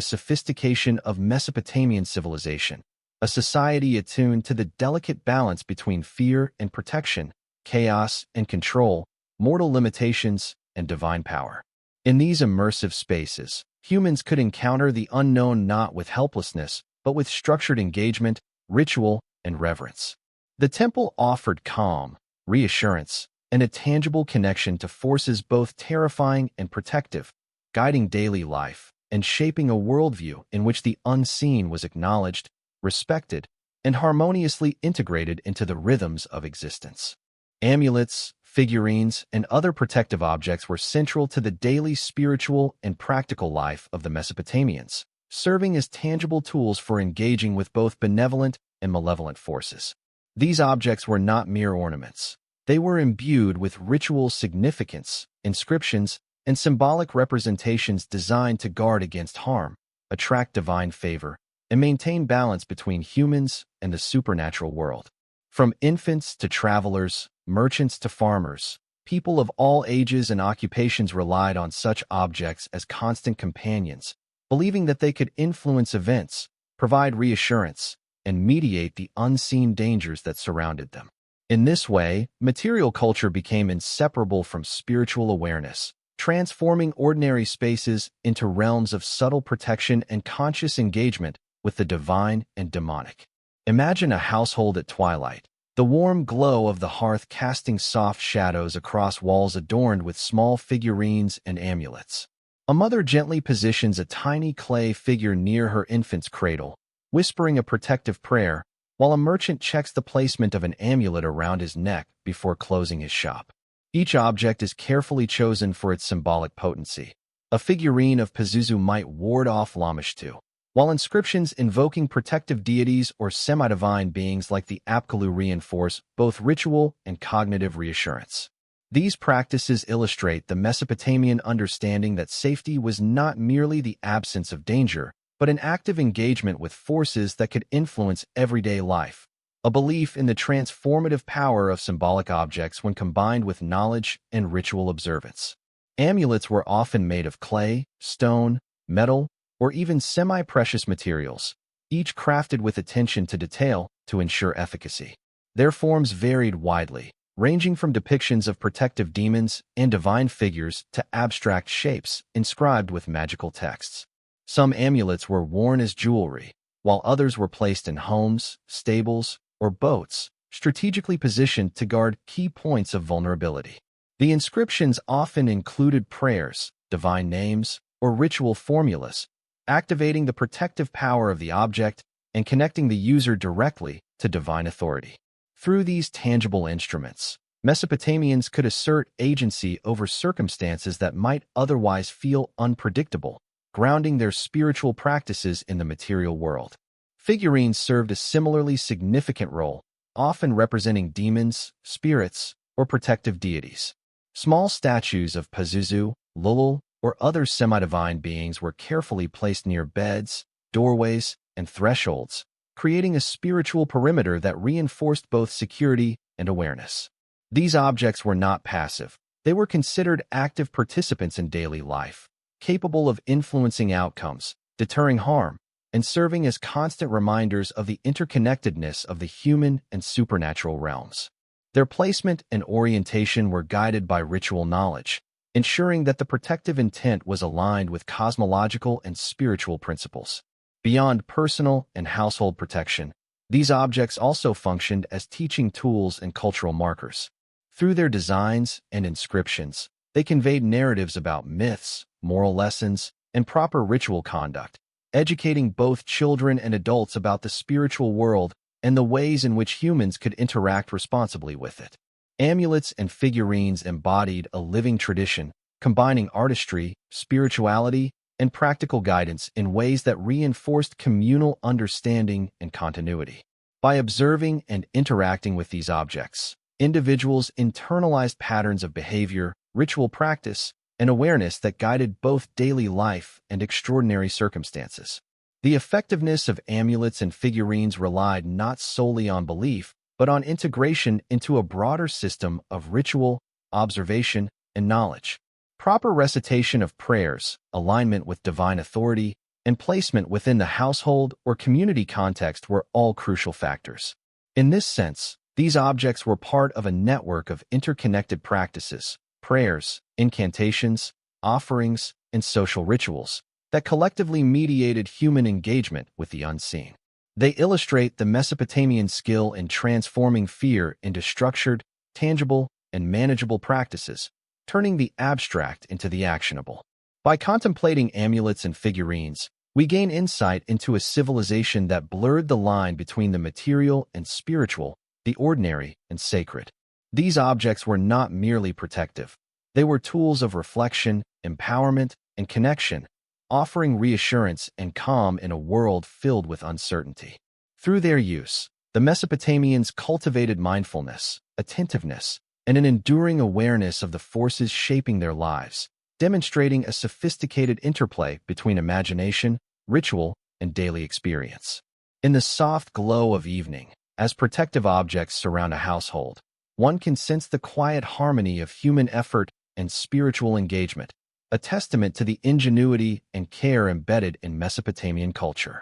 sophistication of Mesopotamian civilization, a society attuned to the delicate balance between fear and protection, chaos and control, mortal limitations and divine power. In these immersive spaces, humans could encounter the unknown not with helplessness, but with structured engagement, ritual, and reverence. The temple offered calm, reassurance, and a tangible connection to forces both terrifying and protective, guiding daily life and shaping a worldview in which the unseen was acknowledged, respected, and harmoniously integrated into the rhythms of existence. Amulets, figurines, and other protective objects were central to the daily spiritual and practical life of the Mesopotamians, serving as tangible tools for engaging with both benevolent and malevolent forces. These objects were not mere ornaments. They were imbued with ritual significance, inscriptions, and symbolic representations designed to guard against harm, attract divine favor, and maintain balance between humans and the supernatural world. From infants to travelers, merchants to farmers, people of all ages and occupations relied on such objects as constant companions, believing that they could influence events, provide reassurance, and mediate the unseen dangers that surrounded them. In this way, material culture became inseparable from spiritual awareness, transforming ordinary spaces into realms of subtle protection and conscious engagement with the divine and demonic. Imagine a household at twilight, the warm glow of the hearth casting soft shadows across walls adorned with small figurines and amulets. A mother gently positions a tiny clay figure near her infant's cradle, whispering a protective prayer, while a merchant checks the placement of an amulet around his neck before closing his shop. Each object is carefully chosen for its symbolic potency. A figurine of Pazuzu might ward off Lamashtu, while inscriptions invoking protective deities or semi-divine beings like the Apkallu reinforce both ritual and cognitive reassurance. These practices illustrate the Mesopotamian understanding that safety was not merely the absence of danger, but an active engagement with forces that could influence everyday life, a belief in the transformative power of symbolic objects when combined with knowledge and ritual observance. Amulets were often made of clay, stone, metal, or even semi-precious materials, each crafted with attention to detail to ensure efficacy. Their forms varied widely, ranging from depictions of protective demons and divine figures to abstract shapes inscribed with magical texts. Some amulets were worn as jewelry, while others were placed in homes, stables, or boats, strategically positioned to guard key points of vulnerability. The inscriptions often included prayers, divine names, or ritual formulas, activating the protective power of the object and connecting the user directly to divine authority. Through these tangible instruments, Mesopotamians could assert agency over circumstances that might otherwise feel unpredictable, grounding their spiritual practices in the material world. Figurines served a similarly significant role, often representing demons, spirits, or protective deities. Small statues of Pazuzu, Lulul, or other semi-divine beings were carefully placed near beds, doorways, and thresholds, creating a spiritual perimeter that reinforced both security and awareness. These objects were not passive. They were considered active participants in daily life, capable of influencing outcomes, deterring harm, and serving as constant reminders of the interconnectedness of the human and supernatural realms. Their placement and orientation were guided by ritual knowledge, ensuring that the protective intent was aligned with cosmological and spiritual principles. Beyond personal and household protection, these objects also functioned as teaching tools and cultural markers. Through their designs and inscriptions, they conveyed narratives about myths, moral lessons, and proper ritual conduct, educating both children and adults about the spiritual world and the ways in which humans could interact responsibly with it. Amulets and figurines embodied a living tradition, combining artistry, spirituality, and practical guidance in ways that reinforced communal understanding and continuity. By observing and interacting with these objects, individuals internalized patterns of behavior, ritual practice, and awareness that guided both daily life and extraordinary circumstances. The effectiveness of amulets and figurines relied not solely on belief, but on integration into a broader system of ritual, observation, and knowledge. Proper recitation of prayers, alignment with divine authority, and placement within the household or community context were all crucial factors. In this sense, these objects were part of a network of interconnected practices, prayers, incantations, offerings, and social rituals that collectively mediated human engagement with the unseen. They illustrate the Mesopotamian skill in transforming fear into structured, tangible, and manageable practices, turning the abstract into the actionable. By contemplating amulets and figurines, we gain insight into a civilization that blurred the line between the material and spiritual, the ordinary and sacred. These objects were not merely protective. They were tools of reflection, empowerment, and connection, offering reassurance and calm in a world filled with uncertainty. Through their use, the Mesopotamians cultivated mindfulness, attentiveness, and an enduring awareness of the forces shaping their lives, demonstrating a sophisticated interplay between imagination, ritual, and daily experience. In the soft glow of evening, as protective objects surround a household, one can sense the quiet harmony of human effort and spiritual engagement, a testament to the ingenuity and care embedded in Mesopotamian culture.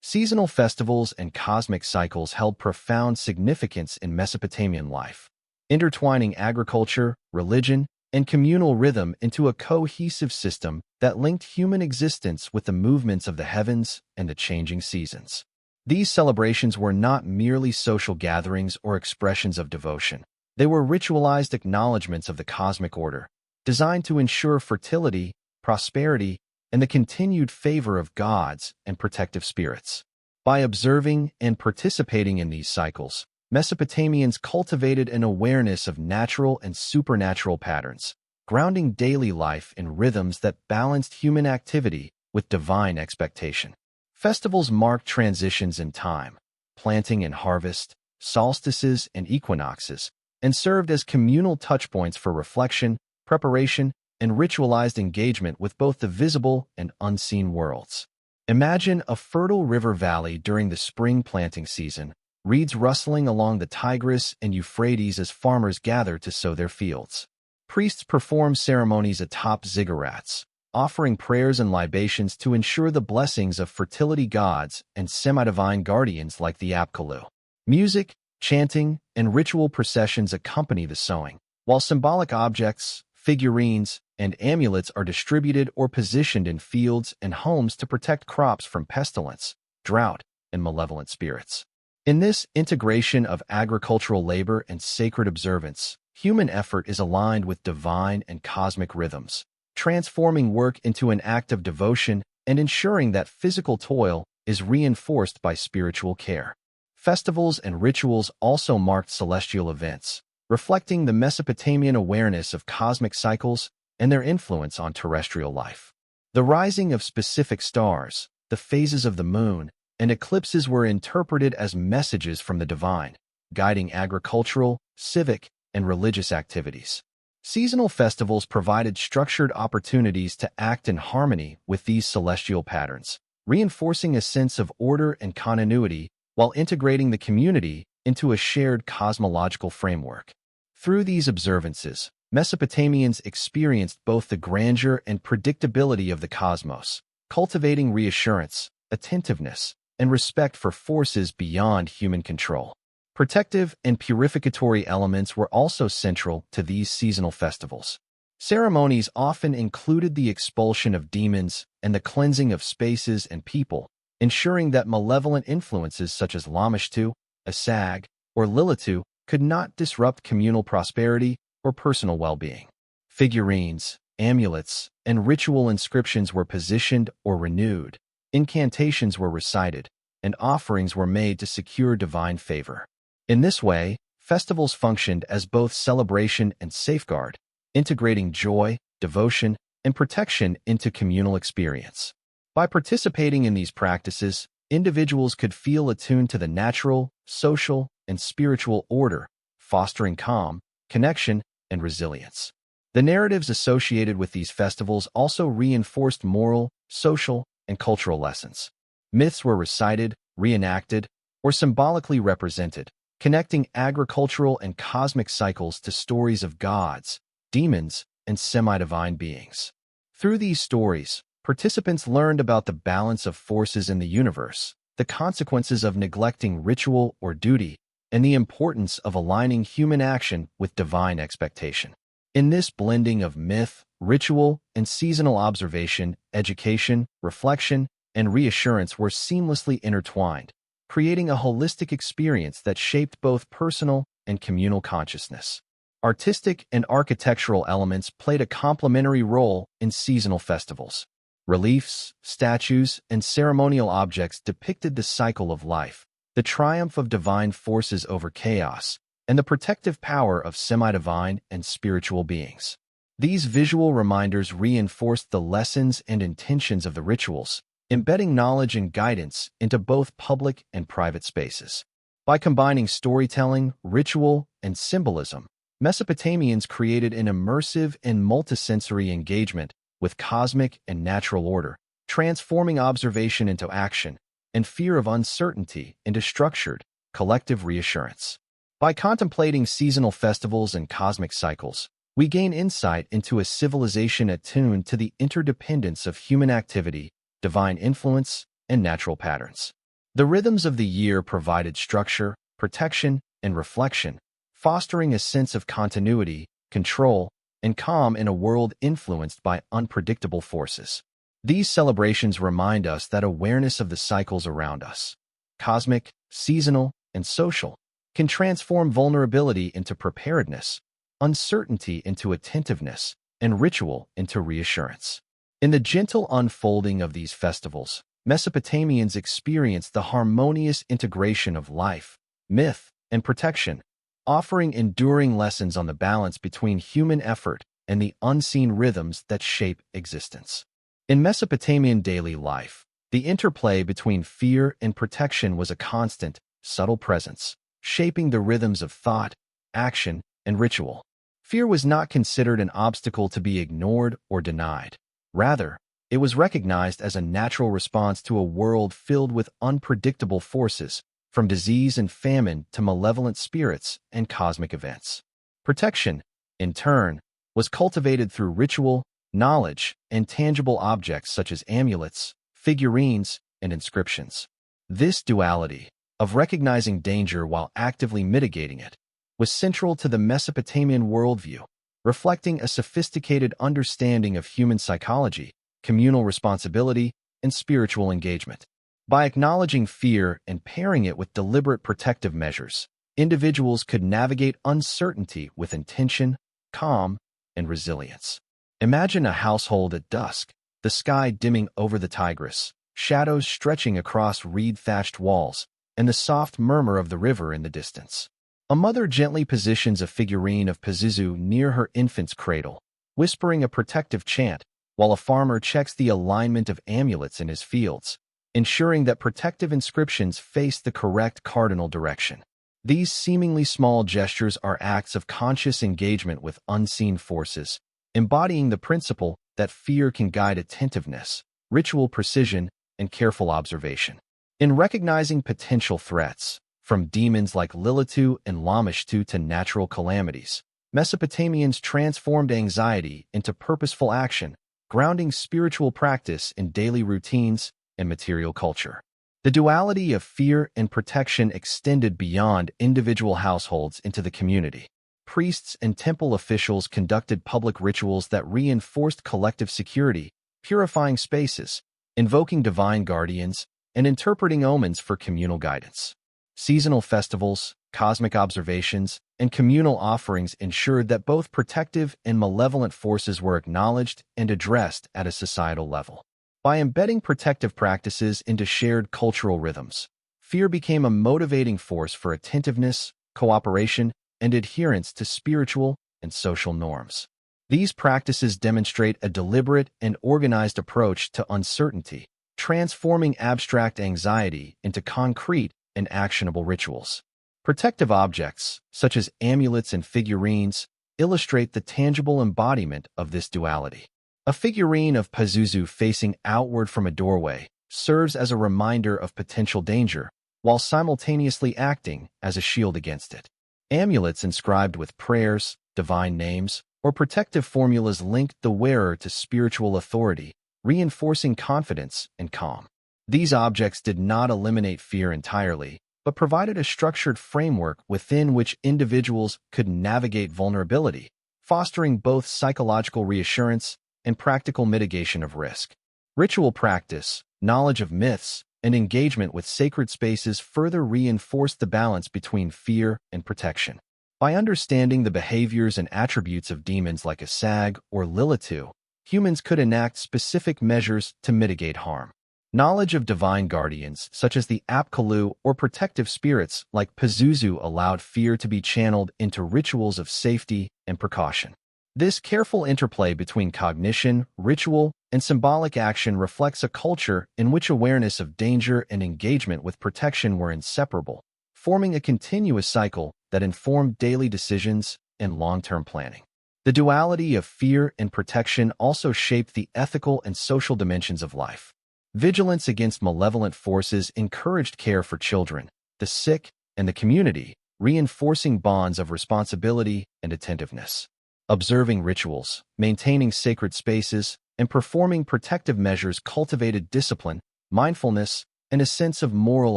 Seasonal festivals and cosmic cycles held profound significance in Mesopotamian life, intertwining agriculture, religion, and communal rhythm into a cohesive system that linked human existence with the movements of the heavens and the changing seasons. These celebrations were not merely social gatherings or expressions of devotion. They were ritualized acknowledgments of the cosmic order, designed to ensure fertility, prosperity, and the continued favor of gods and protective spirits. By observing and participating in these cycles, Mesopotamians cultivated an awareness of natural and supernatural patterns, grounding daily life in rhythms that balanced human activity with divine expectation. Festivals marked transitions in time, planting and harvest, solstices and equinoxes, and served as communal touchpoints for reflection, preparation, and ritualized engagement with both the visible and unseen worlds. Imagine a fertile river valley during the spring planting season, reeds rustling along the Tigris and Euphrates as farmers gather to sow their fields. Priests perform ceremonies atop ziggurats, offering prayers and libations to ensure the blessings of fertility gods and semi-divine guardians like the Apkallu. Music, chanting, and ritual processions accompany the sowing, while symbolic objects, figurines, and amulets are distributed or positioned in fields and homes to protect crops from pestilence, drought, and malevolent spirits. In this integration of agricultural labor and sacred observance, human effort is aligned with divine and cosmic rhythms, transforming work into an act of devotion and ensuring that physical toil is reinforced by spiritual care. Festivals and rituals also marked celestial events, reflecting the Mesopotamian awareness of cosmic cycles and their influence on terrestrial life. The rising of specific stars, the phases of the moon, and eclipses were interpreted as messages from the divine, guiding agricultural, civic, and religious activities. Seasonal festivals provided structured opportunities to act in harmony with these celestial patterns, reinforcing a sense of order and continuity while integrating the community into a shared cosmological framework. Through these observances, Mesopotamians experienced both the grandeur and predictability of the cosmos, cultivating reassurance, attentiveness, and respect for forces beyond human control. Protective and purificatory elements were also central to these seasonal festivals. Ceremonies often included the expulsion of demons and the cleansing of spaces and people, ensuring that malevolent influences such as Lamashtu, Asag, or Lilitu could not disrupt communal prosperity or personal well-being. Figurines, amulets, and ritual inscriptions were positioned or renewed, incantations were recited, and offerings were made to secure divine favor. In this way, festivals functioned as both celebration and safeguard, integrating joy, devotion, and protection into communal experience. By participating in these practices, individuals could feel attuned to the natural, social, and spiritual order, fostering calm, connection, and resilience. The narratives associated with these festivals also reinforced moral, social, and cultural lessons. Myths were recited, reenacted, or symbolically represented, connecting agricultural and cosmic cycles to stories of gods, demons, and semi-divine beings. Through these stories, participants learned about the balance of forces in the universe, the consequences of neglecting ritual or duty, and the importance of aligning human action with divine expectation. In this blending of myth, ritual, and seasonal observation, education, reflection, and reassurance were seamlessly intertwined, creating a holistic experience that shaped both personal and communal consciousness. Artistic and architectural elements played a complementary role in seasonal festivals. Reliefs, statues, and ceremonial objects depicted the cycle of life, the triumph of divine forces over chaos, and the protective power of semi-divine and spiritual beings. These visual reminders reinforced the lessons and intentions of the rituals, embedding knowledge and guidance into both public and private spaces. By combining storytelling, ritual, and symbolism, Mesopotamians created an immersive and multisensory engagement with cosmic and natural order, transforming observation into action and fear of uncertainty into structured, collective reassurance. By contemplating seasonal festivals and cosmic cycles, we gain insight into a civilization attuned to the interdependence of human activity, divine influence, and natural patterns. The rhythms of the year provided structure, protection, and reflection, fostering a sense of continuity, control, and calm in a world influenced by unpredictable forces. These celebrations remind us that awareness of the cycles around us, cosmic, seasonal, and social, can transform vulnerability into preparedness, uncertainty into attentiveness, and ritual into reassurance. In the gentle unfolding of these festivals, Mesopotamians experienced the harmonious integration of life, myth, and protection, offering enduring lessons on the balance between human effort and the unseen rhythms that shape existence. In Mesopotamian daily life, the interplay between fear and protection was a constant, subtle presence, shaping the rhythms of thought, action, and ritual. Fear was not considered an obstacle to be ignored or denied. Rather, it was recognized as a natural response to a world filled with unpredictable forces, from disease and famine to malevolent spirits and cosmic events. Protection, in turn, was cultivated through ritual, knowledge, and tangible objects such as amulets, figurines, and inscriptions. This duality, of recognizing danger while actively mitigating it, was central to the Mesopotamian worldview, reflecting a sophisticated understanding of human psychology, communal responsibility, and spiritual engagement. By acknowledging fear and pairing it with deliberate protective measures, individuals could navigate uncertainty with intention, calm, and resilience. Imagine a household at dusk, the sky dimming over the Tigris, shadows stretching across reed-thatched walls, and the soft murmur of the river in the distance. A mother gently positions a figurine of Pazuzu near her infant's cradle, whispering a protective chant, while a farmer checks the alignment of amulets in his fields, ensuring that protective inscriptions face the correct cardinal direction. These seemingly small gestures are acts of conscious engagement with unseen forces, embodying the principle that fear can guide attentiveness, ritual precision, and careful observation. In recognizing potential threats, from demons like Lamashtu and Lamashtu to natural calamities, Mesopotamians transformed anxiety into purposeful action, grounding spiritual practice in daily routines and material culture. The duality of fear and protection extended beyond individual households into the community. Priests and temple officials conducted public rituals that reinforced collective security, purifying spaces, invoking divine guardians, and interpreting omens for communal guidance. Seasonal festivals, cosmic observations, and communal offerings ensured that both protective and malevolent forces were acknowledged and addressed at a societal level. By embedding protective practices into shared cultural rhythms, fear became a motivating force for attentiveness, cooperation, and adherence to spiritual and social norms. These practices demonstrate a deliberate and organized approach to uncertainty, transforming abstract anxiety into concrete and actionable rituals. Protective objects, such as amulets and figurines, illustrate the tangible embodiment of this duality. A figurine of Pazuzu facing outward from a doorway serves as a reminder of potential danger, while simultaneously acting as a shield against it. Amulets inscribed with prayers, divine names, or protective formulas linked the wearer to spiritual authority, reinforcing confidence and calm. These objects did not eliminate fear entirely, but provided a structured framework within which individuals could navigate vulnerability, fostering both psychological reassurance and practical mitigation of risk. Ritual practice, knowledge of myths, and engagement with sacred spaces further reinforced the balance between fear and protection. By understanding the behaviors and attributes of demons like a sag or Lamashtu, humans could enact specific measures to mitigate harm. Knowledge of divine guardians, such as the Apkallu, or protective spirits like Pazuzu, allowed fear to be channeled into rituals of safety and precaution. This careful interplay between cognition, ritual, and symbolic action reflects a culture in which awareness of danger and engagement with protection were inseparable, forming a continuous cycle that informed daily decisions and long-term planning. The duality of fear and protection also shaped the ethical and social dimensions of life. Vigilance against malevolent forces encouraged care for children, the sick, and the community, reinforcing bonds of responsibility and attentiveness. Observing rituals, maintaining sacred spaces, and performing protective measures cultivated discipline, mindfulness, and a sense of moral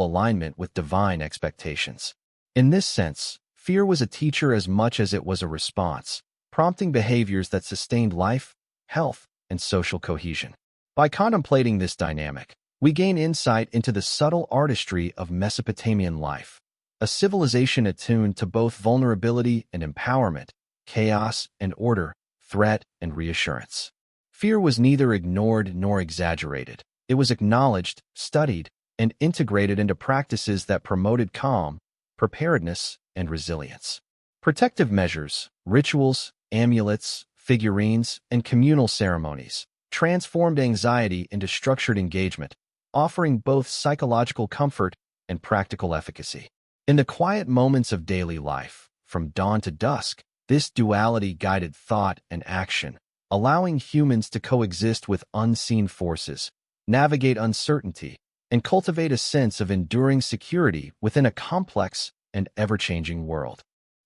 alignment with divine expectations. In this sense, fear was a teacher as much as it was a response, prompting behaviors that sustained life, health, and social cohesion. By contemplating this dynamic, we gain insight into the subtle artistry of Mesopotamian life, a civilization attuned to both vulnerability and empowerment, chaos and order, threat and reassurance. Fear was neither ignored nor exaggerated. It was acknowledged, studied, and integrated into practices that promoted calm, preparedness, and resilience. Protective measures, rituals, amulets, figurines, and communal ceremonies transformed anxiety into structured engagement, offering both psychological comfort and practical efficacy. In the quiet moments of daily life, from dawn to dusk, this duality guided thought and action, allowing humans to coexist with unseen forces, navigate uncertainty, and cultivate a sense of enduring security within a complex and ever-changing world.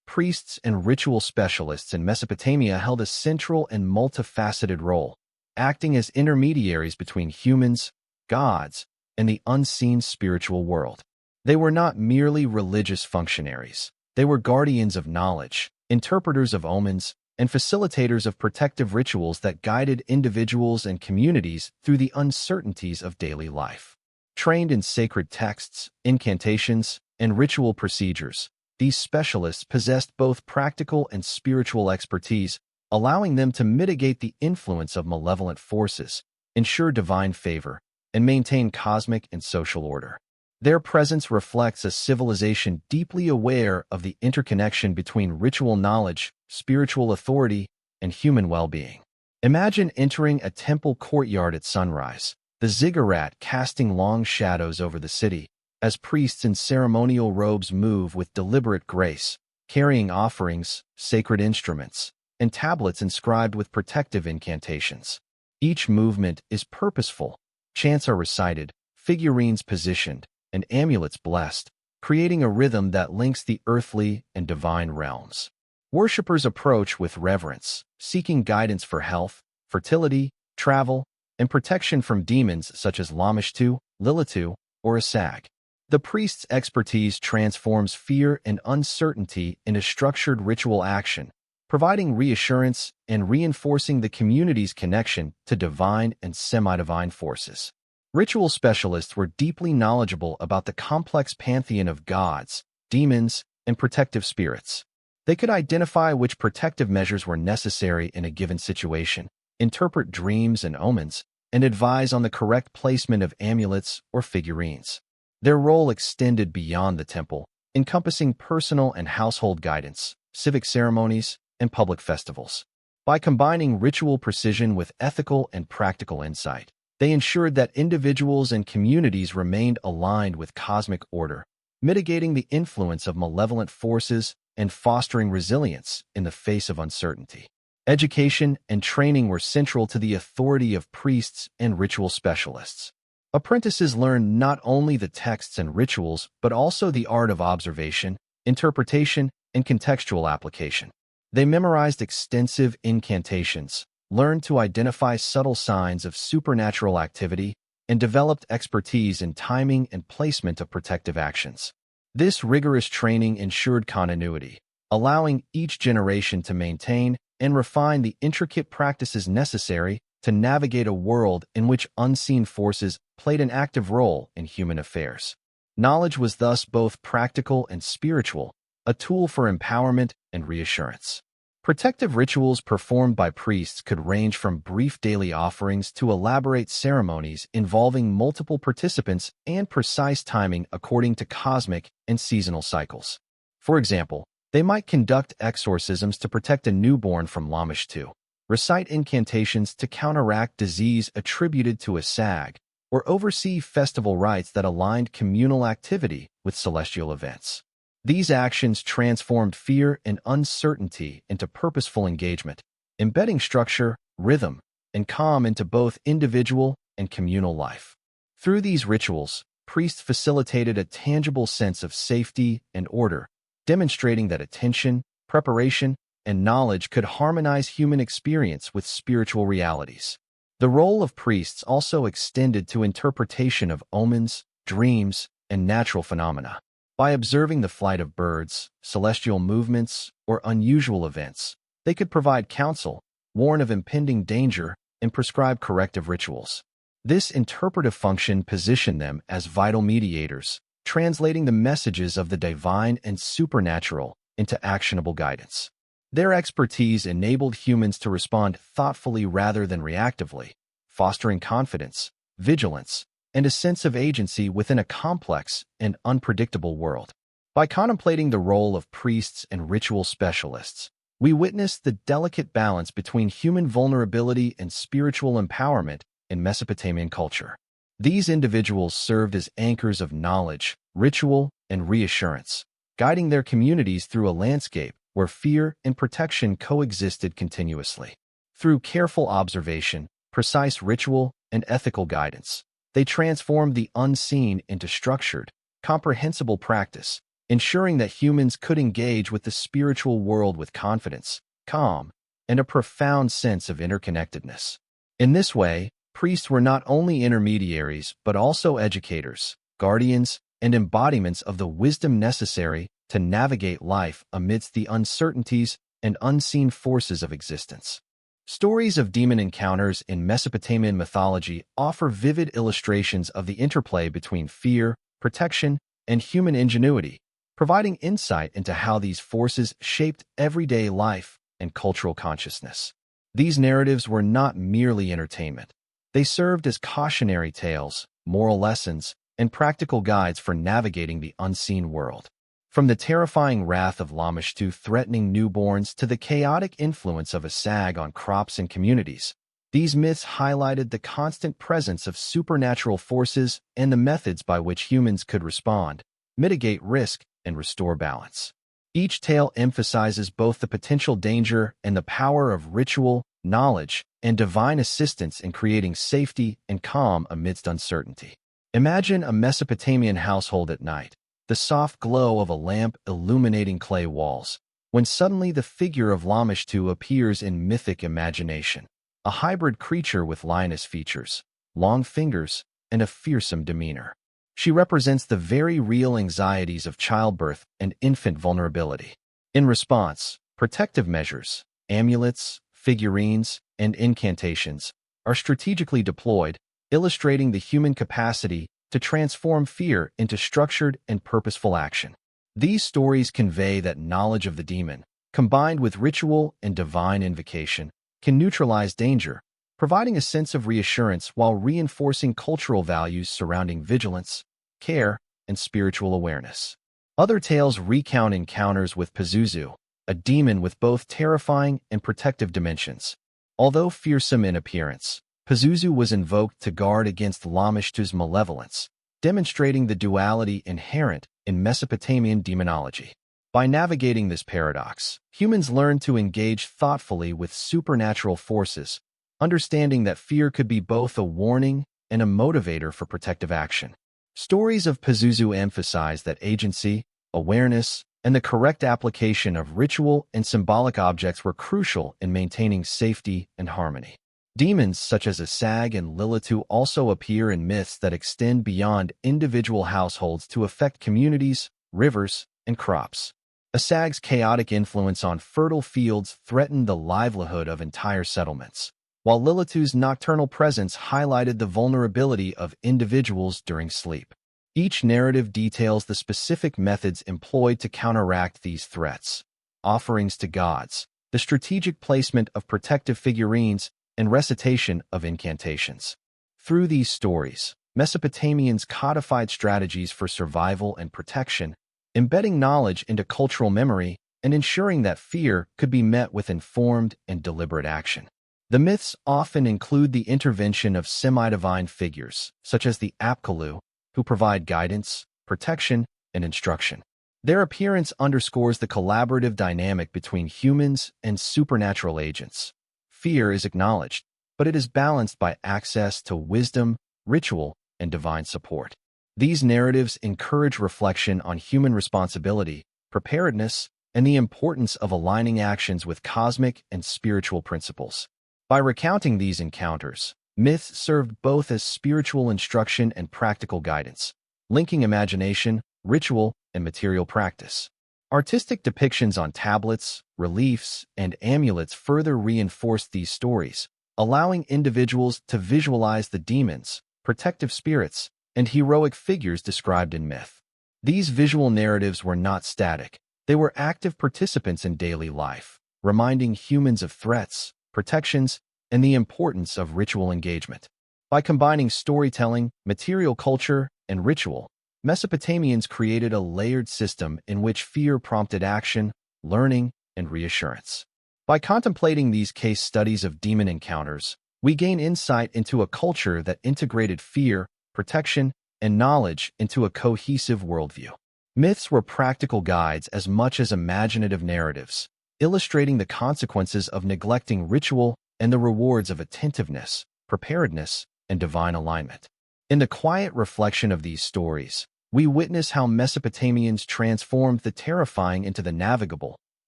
Priests and ritual specialists in Mesopotamia held a central and multifaceted role, acting as intermediaries between humans, gods, and the unseen spiritual world. They were not merely religious functionaries. They were guardians of knowledge, interpreters of omens, and facilitators of protective rituals that guided individuals and communities through the uncertainties of daily life. Trained in sacred texts, incantations, and ritual procedures, these specialists possessed both practical and spiritual expertise, allowing them to mitigate the influence of malevolent forces, ensure divine favor, and maintain cosmic and social order. Their presence reflects a civilization deeply aware of the interconnection between ritual knowledge, spiritual authority, and human well-being. Imagine entering a temple courtyard at sunrise, the ziggurat casting long shadows over the city, as priests in ceremonial robes move with deliberate grace, carrying offerings, sacred instruments, and tablets inscribed with protective incantations. Each movement is purposeful. Chants are recited, figurines positioned, and amulets blessed, creating a rhythm that links the earthly and divine realms. Worshippers approach with reverence, seeking guidance for health, fertility, travel, and protection from demons such as Lamashtu, Lilitu, or Asag. The priest's expertise transforms fear and uncertainty into structured ritual action, providing reassurance and reinforcing the community's connection to divine and semi-divine forces. Ritual specialists were deeply knowledgeable about the complex pantheon of gods, demons, and protective spirits. They could identify which protective measures were necessary in a given situation, interpret dreams and omens, and advise on the correct placement of amulets or figurines. Their role extended beyond the temple, encompassing personal and household guidance, civic ceremonies, and public festivals. By combining ritual precision with ethical and practical insight, they ensured that individuals and communities remained aligned with cosmic order, mitigating the influence of malevolent forces and fostering resilience in the face of uncertainty. Education and training were central to the authority of priests and ritual specialists. Apprentices learned not only the texts and rituals, but also the art of observation, interpretation, and contextual application. They memorized extensive incantations, learned to identify subtle signs of supernatural activity, and developed expertise in timing and placement of protective actions. This rigorous training ensured continuity, allowing each generation to maintain and refine the intricate practices necessary to navigate a world in which unseen forces played an active role in human affairs. Knowledge was thus both practical and spiritual, a tool for empowerment and reassurance. Protective rituals performed by priests could range from brief daily offerings to elaborate ceremonies involving multiple participants and precise timing according to cosmic and seasonal cycles. For example, they might conduct exorcisms to protect a newborn from Lamashtu, recite incantations to counteract disease attributed to a sag, or oversee festival rites that aligned communal activity with celestial events. These actions transformed fear and uncertainty into purposeful engagement, embedding structure, rhythm, and calm into both individual and communal life. Through these rituals, priests facilitated a tangible sense of safety and order, demonstrating that attention, preparation, and knowledge could harmonize human experience with spiritual realities. The role of priests also extended to interpretation of omens, dreams, and natural phenomena. By observing the flight of birds, celestial movements, or unusual events, they could provide counsel, warn of impending danger, and prescribe corrective rituals. This interpretive function positioned them as vital mediators, translating the messages of the divine and supernatural into actionable guidance. Their expertise enabled humans to respond thoughtfully rather than reactively, fostering confidence, vigilance, and a sense of agency within a complex and unpredictable world. By contemplating the role of priests and ritual specialists, we witness the delicate balance between human vulnerability and spiritual empowerment in Mesopotamian culture. These individuals served as anchors of knowledge, ritual, and reassurance, guiding their communities through a landscape where fear and protection coexisted continuously. Through careful observation, precise ritual, and ethical guidance, they transformed the unseen into structured, comprehensible practice, ensuring that humans could engage with the spiritual world with confidence, calm, and a profound sense of interconnectedness. In this way, priests were not only intermediaries but also educators, guardians, and embodiments of the wisdom necessary to navigate life amidst the uncertainties and unseen forces of existence. Stories of demon encounters in Mesopotamian mythology offer vivid illustrations of the interplay between fear, protection, and human ingenuity, providing insight into how these forces shaped everyday life and cultural consciousness. These narratives were not merely entertainment. They served as cautionary tales, moral lessons, and practical guides for navigating the unseen world. From the terrifying wrath of Lamashtu threatening newborns to the chaotic influence of a sag on crops and communities, these myths highlighted the constant presence of supernatural forces and the methods by which humans could respond, mitigate risk, and restore balance. Each tale emphasizes both the potential danger and the power of ritual, knowledge, and divine assistance in creating safety and calm amidst uncertainty. Imagine a Mesopotamian household at night, the soft glow of a lamp illuminating clay walls, when suddenly the figure of Lamashtu appears in mythic imagination, a hybrid creature with lioness features, long fingers, and a fearsome demeanor. She represents the very real anxieties of childbirth and infant vulnerability. In response, protective measures, amulets, figurines, and incantations are strategically deployed, illustrating the human capacity to transform fear into structured and purposeful action. These stories convey that knowledge of the demon, combined with ritual and divine invocation, can neutralize danger, providing a sense of reassurance while reinforcing cultural values surrounding vigilance, care, and spiritual awareness. Other tales recount encounters with Pazuzu, a demon with both terrifying and protective dimensions. Although fearsome in appearance, Pazuzu was invoked to guard against Lamashtu's malevolence, demonstrating the duality inherent in Mesopotamian demonology. By navigating this paradox, humans learned to engage thoughtfully with supernatural forces, understanding that fear could be both a warning and a motivator for protective action. Stories of Pazuzu emphasize that agency, awareness, and the correct application of ritual and symbolic objects were crucial in maintaining safety and harmony. Demons such as Asag and Lilitu also appear in myths that extend beyond individual households to affect communities, rivers, and crops. Asag's chaotic influence on fertile fields threatened the livelihood of entire settlements, while Lilitu's nocturnal presence highlighted the vulnerability of individuals during sleep. Each narrative details the specific methods employed to counteract these threats: offerings to gods, the strategic placement of protective figurines, and recitation of incantations. Through these stories, Mesopotamians codified strategies for survival and protection, embedding knowledge into cultural memory and ensuring that fear could be met with informed and deliberate action. The myths often include the intervention of semi-divine figures, such as the Apkallu, who provide guidance, protection, and instruction. Their appearance underscores the collaborative dynamic between humans and supernatural agents. Fear is acknowledged, but it is balanced by access to wisdom, ritual, and divine support. These narratives encourage reflection on human responsibility, preparedness, and the importance of aligning actions with cosmic and spiritual principles. By recounting these encounters, myths served both as spiritual instruction and practical guidance, linking imagination, ritual, and material practice. Artistic depictions on tablets, reliefs, and amulets further reinforced these stories, allowing individuals to visualize the demons, protective spirits, and heroic figures described in myth. These visual narratives were not static. They were active participants in daily life, reminding humans of threats, protections, and the importance of ritual engagement. By combining storytelling, material culture, and ritual, Mesopotamians created a layered system in which fear prompted action, learning, and reassurance. By contemplating these case studies of demon encounters, we gain insight into a culture that integrated fear, protection, and knowledge into a cohesive worldview. Myths were practical guides as much as imaginative narratives, illustrating the consequences of neglecting ritual and the rewards of attentiveness, preparedness, and divine alignment. In the quiet reflection of these stories, we witness how Mesopotamians transformed the terrifying into the navigable,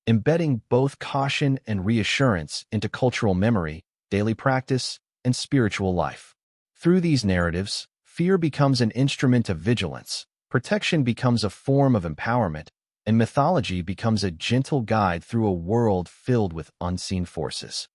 embedding both caution and reassurance into cultural memory, daily practice, and spiritual life. Through these narratives, fear becomes an instrument of vigilance, protection becomes a form of empowerment, and mythology becomes a gentle guide through a world filled with unseen forces.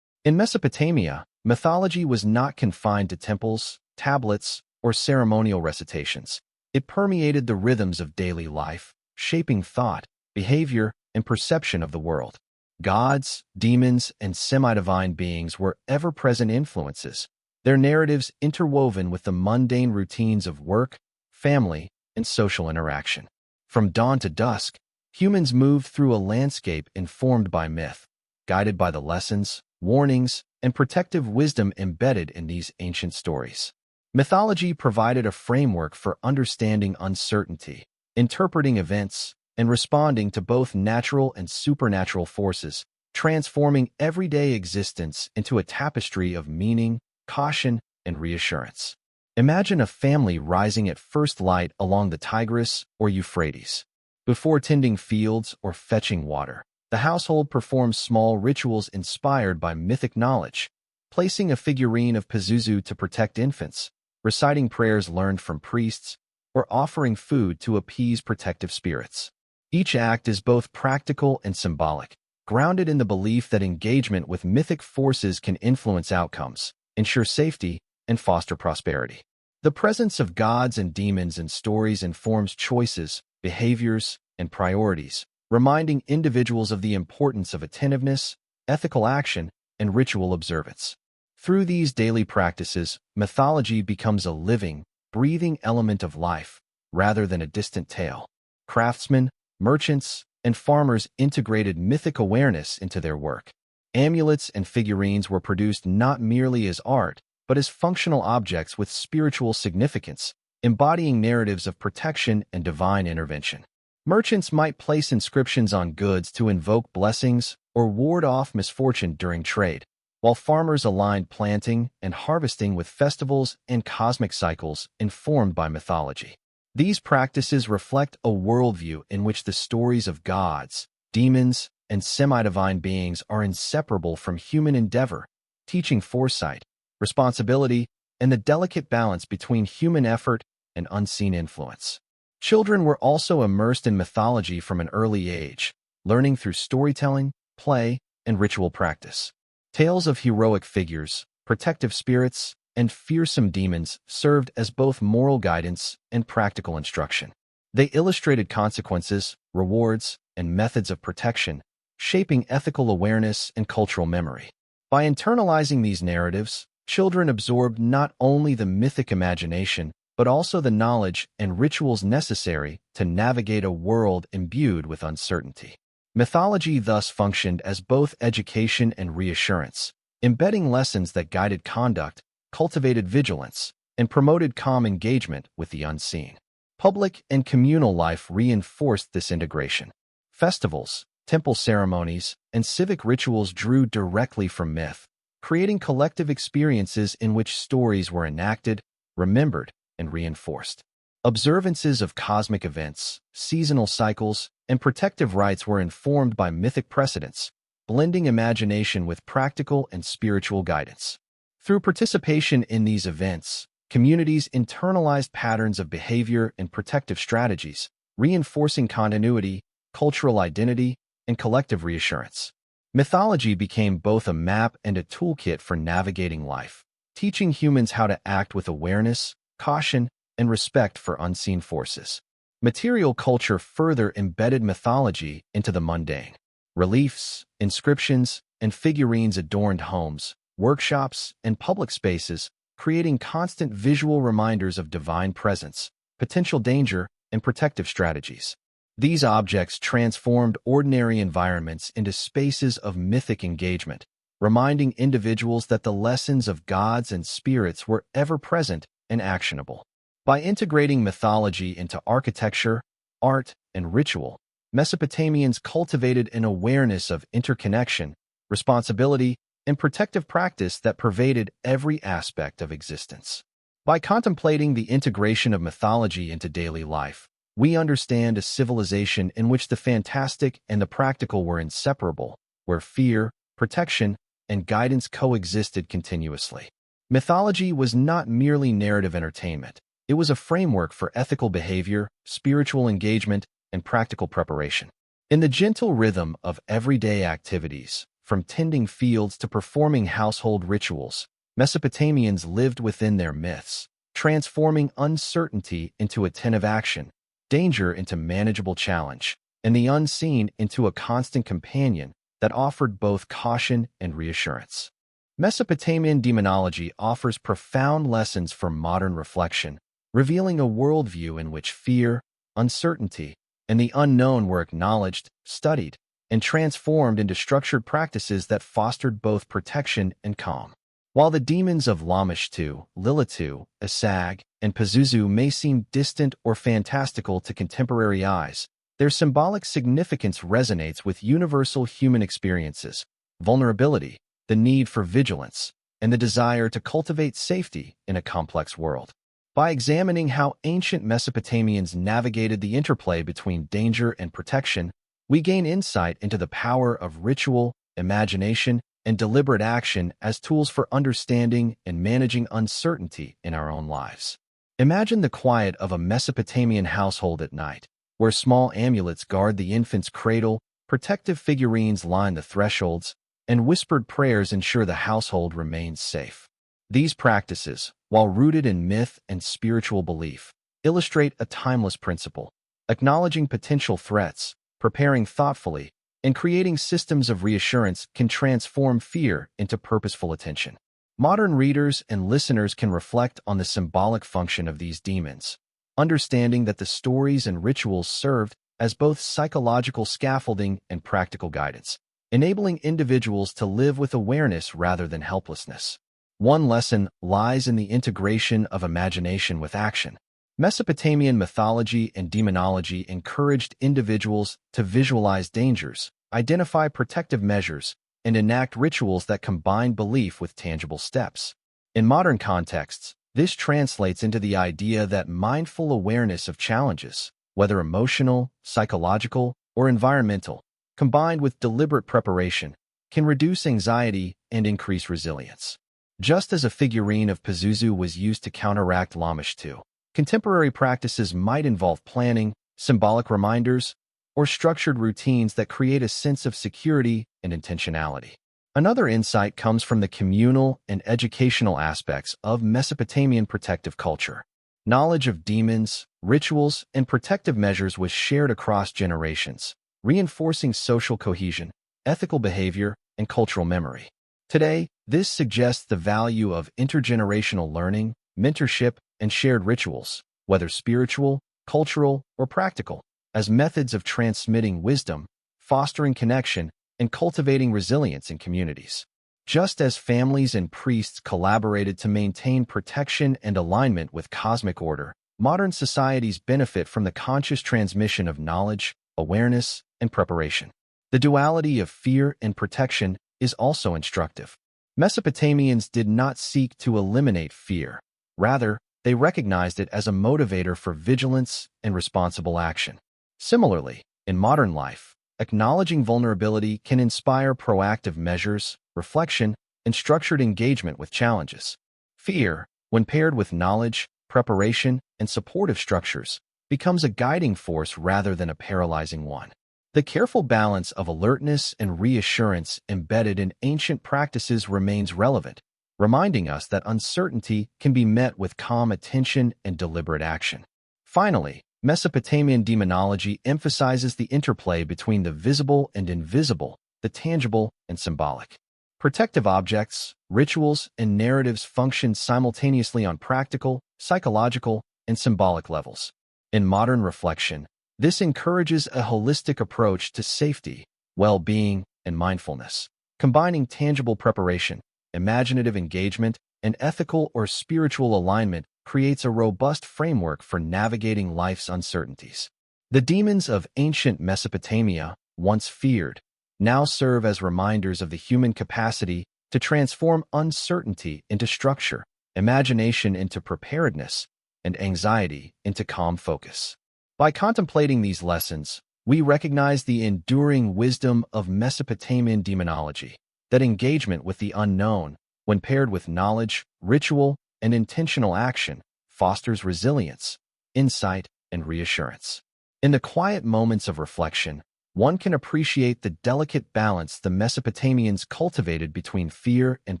In Mesopotamia, mythology was not confined to temples, tablets, or ceremonial recitations. It permeated the rhythms of daily life, shaping thought, behavior, and perception of the world. Gods, demons, and semi-divine beings were ever-present influences, their narratives interwoven with the mundane routines of work, family, and social interaction. From dawn to dusk, humans moved through a landscape informed by myth, guided by the lessons, warnings, and protective wisdom embedded in these ancient stories. Mythology provided a framework for understanding uncertainty, interpreting events, and responding to both natural and supernatural forces, transforming everyday existence into a tapestry of meaning, caution, and reassurance. Imagine a family rising at first light along the Tigris or Euphrates. Before tending fields or fetching water, the household performs small rituals inspired by mythic knowledge, placing a figurine of Pazuzu to protect infants, reciting prayers learned from priests, or offering food to appease protective spirits. Each act is both practical and symbolic, grounded in the belief that engagement with mythic forces can influence outcomes, ensure safety, and foster prosperity. The presence of gods and demons in stories informs choices, behaviors, and priorities, reminding individuals of the importance of attentiveness, ethical action, and ritual observance. Through these daily practices, mythology becomes a living, breathing element of life, rather than a distant tale. Craftsmen, merchants, and farmers integrated mythic awareness into their work. Amulets and figurines were produced not merely as art, but as functional objects with spiritual significance, embodying narratives of protection and divine intervention. Merchants might place inscriptions on goods to invoke blessings or ward off misfortune during trade, while farmers aligned planting and harvesting with festivals and cosmic cycles informed by mythology. These practices reflect a worldview in which the stories of gods, demons, and semi-divine beings are inseparable from human endeavor, teaching foresight, responsibility, and the delicate balance between human effort and unseen influence. Children were also immersed in mythology from an early age, learning through storytelling, play, and ritual practice. Tales of heroic figures, protective spirits, and fearsome demons served as both moral guidance and practical instruction. They illustrated consequences, rewards, and methods of protection, shaping ethical awareness and cultural memory. By internalizing these narratives, children absorbed not only the mythic imagination, but also the knowledge and rituals necessary to navigate a world imbued with uncertainty. Mythology thus functioned as both education and reassurance, embedding lessons that guided conduct, cultivated vigilance, and promoted calm engagement with the unseen. Public and communal life reinforced this integration. Festivals, temple ceremonies, and civic rituals drew directly from myth, creating collective experiences in which stories were enacted, remembered, and reinforced. Observances of cosmic events, seasonal cycles, and protective rites were informed by mythic precedents, blending imagination with practical and spiritual guidance. Through participation in these events, communities internalized patterns of behavior and protective strategies, reinforcing continuity, cultural identity, and collective reassurance. Mythology became both a map and a toolkit for navigating life, teaching humans how to act with awareness, caution, and respect for unseen forces. Material culture further embedded mythology into the mundane. Reliefs, inscriptions, and figurines adorned homes, workshops, and public spaces, creating constant visual reminders of divine presence, potential danger, and protective strategies. These objects transformed ordinary environments into spaces of mythic engagement, reminding individuals that the lessons of gods and spirits were ever present and actionable. By integrating mythology into architecture, art, and ritual, Mesopotamians cultivated an awareness of interconnection, responsibility, and protective practice that pervaded every aspect of existence. By contemplating the integration of mythology into daily life, we understand a civilization in which the fantastic and the practical were inseparable, where fear, protection, and guidance coexisted continuously. Mythology was not merely narrative entertainment. It was a framework for ethical behavior, spiritual engagement, and practical preparation. In the gentle rhythm of everyday activities, from tending fields to performing household rituals, Mesopotamians lived within their myths, transforming uncertainty into attentive action, danger into manageable challenge, and the unseen into a constant companion that offered both caution and reassurance. Mesopotamian demonology offers profound lessons for modern reflection, revealing a worldview in which fear, uncertainty, and the unknown were acknowledged, studied, and transformed into structured practices that fostered both protection and calm. While the demons of Lamashtu, Lilitu, Asag, and Pazuzu may seem distant or fantastical to contemporary eyes, their symbolic significance resonates with universal human experiences: vulnerability, the need for vigilance, and the desire to cultivate safety in a complex world. By examining how ancient Mesopotamians navigated the interplay between danger and protection, we gain insight into the power of ritual, imagination, and deliberate action as tools for understanding and managing uncertainty in our own lives. Imagine the quiet of a Mesopotamian household at night, where small amulets guard the infant's cradle, protective figurines line the thresholds, and whispered prayers ensure the household remains safe. These practices, while rooted in myth and spiritual belief, illustrate a timeless principle: acknowledging potential threats, preparing thoughtfully, and creating systems of reassurance can transform fear into purposeful attention. Modern readers and listeners can reflect on the symbolic function of these demons, understanding that the stories and rituals served as both psychological scaffolding and practical guidance, enabling individuals to live with awareness rather than helplessness. One lesson lies in the integration of imagination with action. Mesopotamian mythology and demonology encouraged individuals to visualize dangers, identify protective measures, and enact rituals that combine belief with tangible steps. In modern contexts, this translates into the idea that mindful awareness of challenges, whether emotional, psychological, or environmental, combined with deliberate preparation, can reduce anxiety and increase resilience. Just as a figurine of Pazuzu was used to counteract Lamashtu, contemporary practices might involve planning, symbolic reminders, or structured routines that create a sense of security and intentionality. Another insight comes from the communal and educational aspects of Mesopotamian protective culture. Knowledge of demons, rituals, and protective measures was shared across generations, reinforcing social cohesion ethical behavior, and cultural memory. Today, this suggests the value of intergenerational learning, mentorship, and shared rituals, whether spiritual, cultural, or practical, as methods of transmitting wisdom, fostering connection, and cultivating resilience in communities. Just as families and priests collaborated to maintain protection and alignment with cosmic order, modern societies benefit from the conscious transmission of knowledge, awareness, and preparation. The duality of fear and protection is also instructive. Mesopotamians did not seek to eliminate fear. Rather, they recognized it as a motivator for vigilance and responsible action. Similarly, in modern life, acknowledging vulnerability can inspire proactive measures, reflection, and structured engagement with challenges. Fear, when paired with knowledge, preparation, and supportive structures, becomes a guiding force rather than a paralyzing one. The careful balance of alertness and reassurance embedded in ancient practices remains relevant, reminding us that uncertainty can be met with calm attention and deliberate action. Finally, Mesopotamian demonology emphasizes the interplay between the visible and invisible, the tangible and symbolic. Protective objects, rituals, and narratives function simultaneously on practical, psychological, and symbolic levels. In modern reflection, this encourages a holistic approach to safety, well-being, and mindfulness, combining tangible preparation, imaginative engagement, and ethical or spiritual alignment creates a robust framework for navigating life's uncertainties. The demons of ancient Mesopotamia, once feared, now serve as reminders of the human capacity to transform uncertainty into structure, imagination into preparedness, and anxiety into calm focus. By contemplating these lessons, we recognize the enduring wisdom of Mesopotamian demonology, that engagement with the unknown, when paired with knowledge, ritual, and intentional action, fosters resilience, insight, and reassurance. In the quiet moments of reflection, one can appreciate the delicate balance the Mesopotamians cultivated between fear and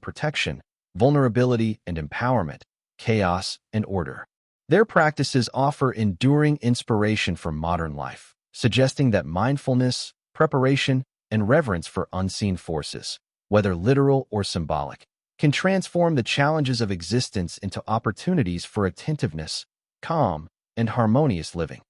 protection, vulnerability and empowerment, chaos and order. Their practices offer enduring inspiration for modern life, suggesting that mindfulness, preparation, and reverence for unseen forces, whether literal or symbolic, can transform the challenges of existence into opportunities for attentiveness, calm, and harmonious living.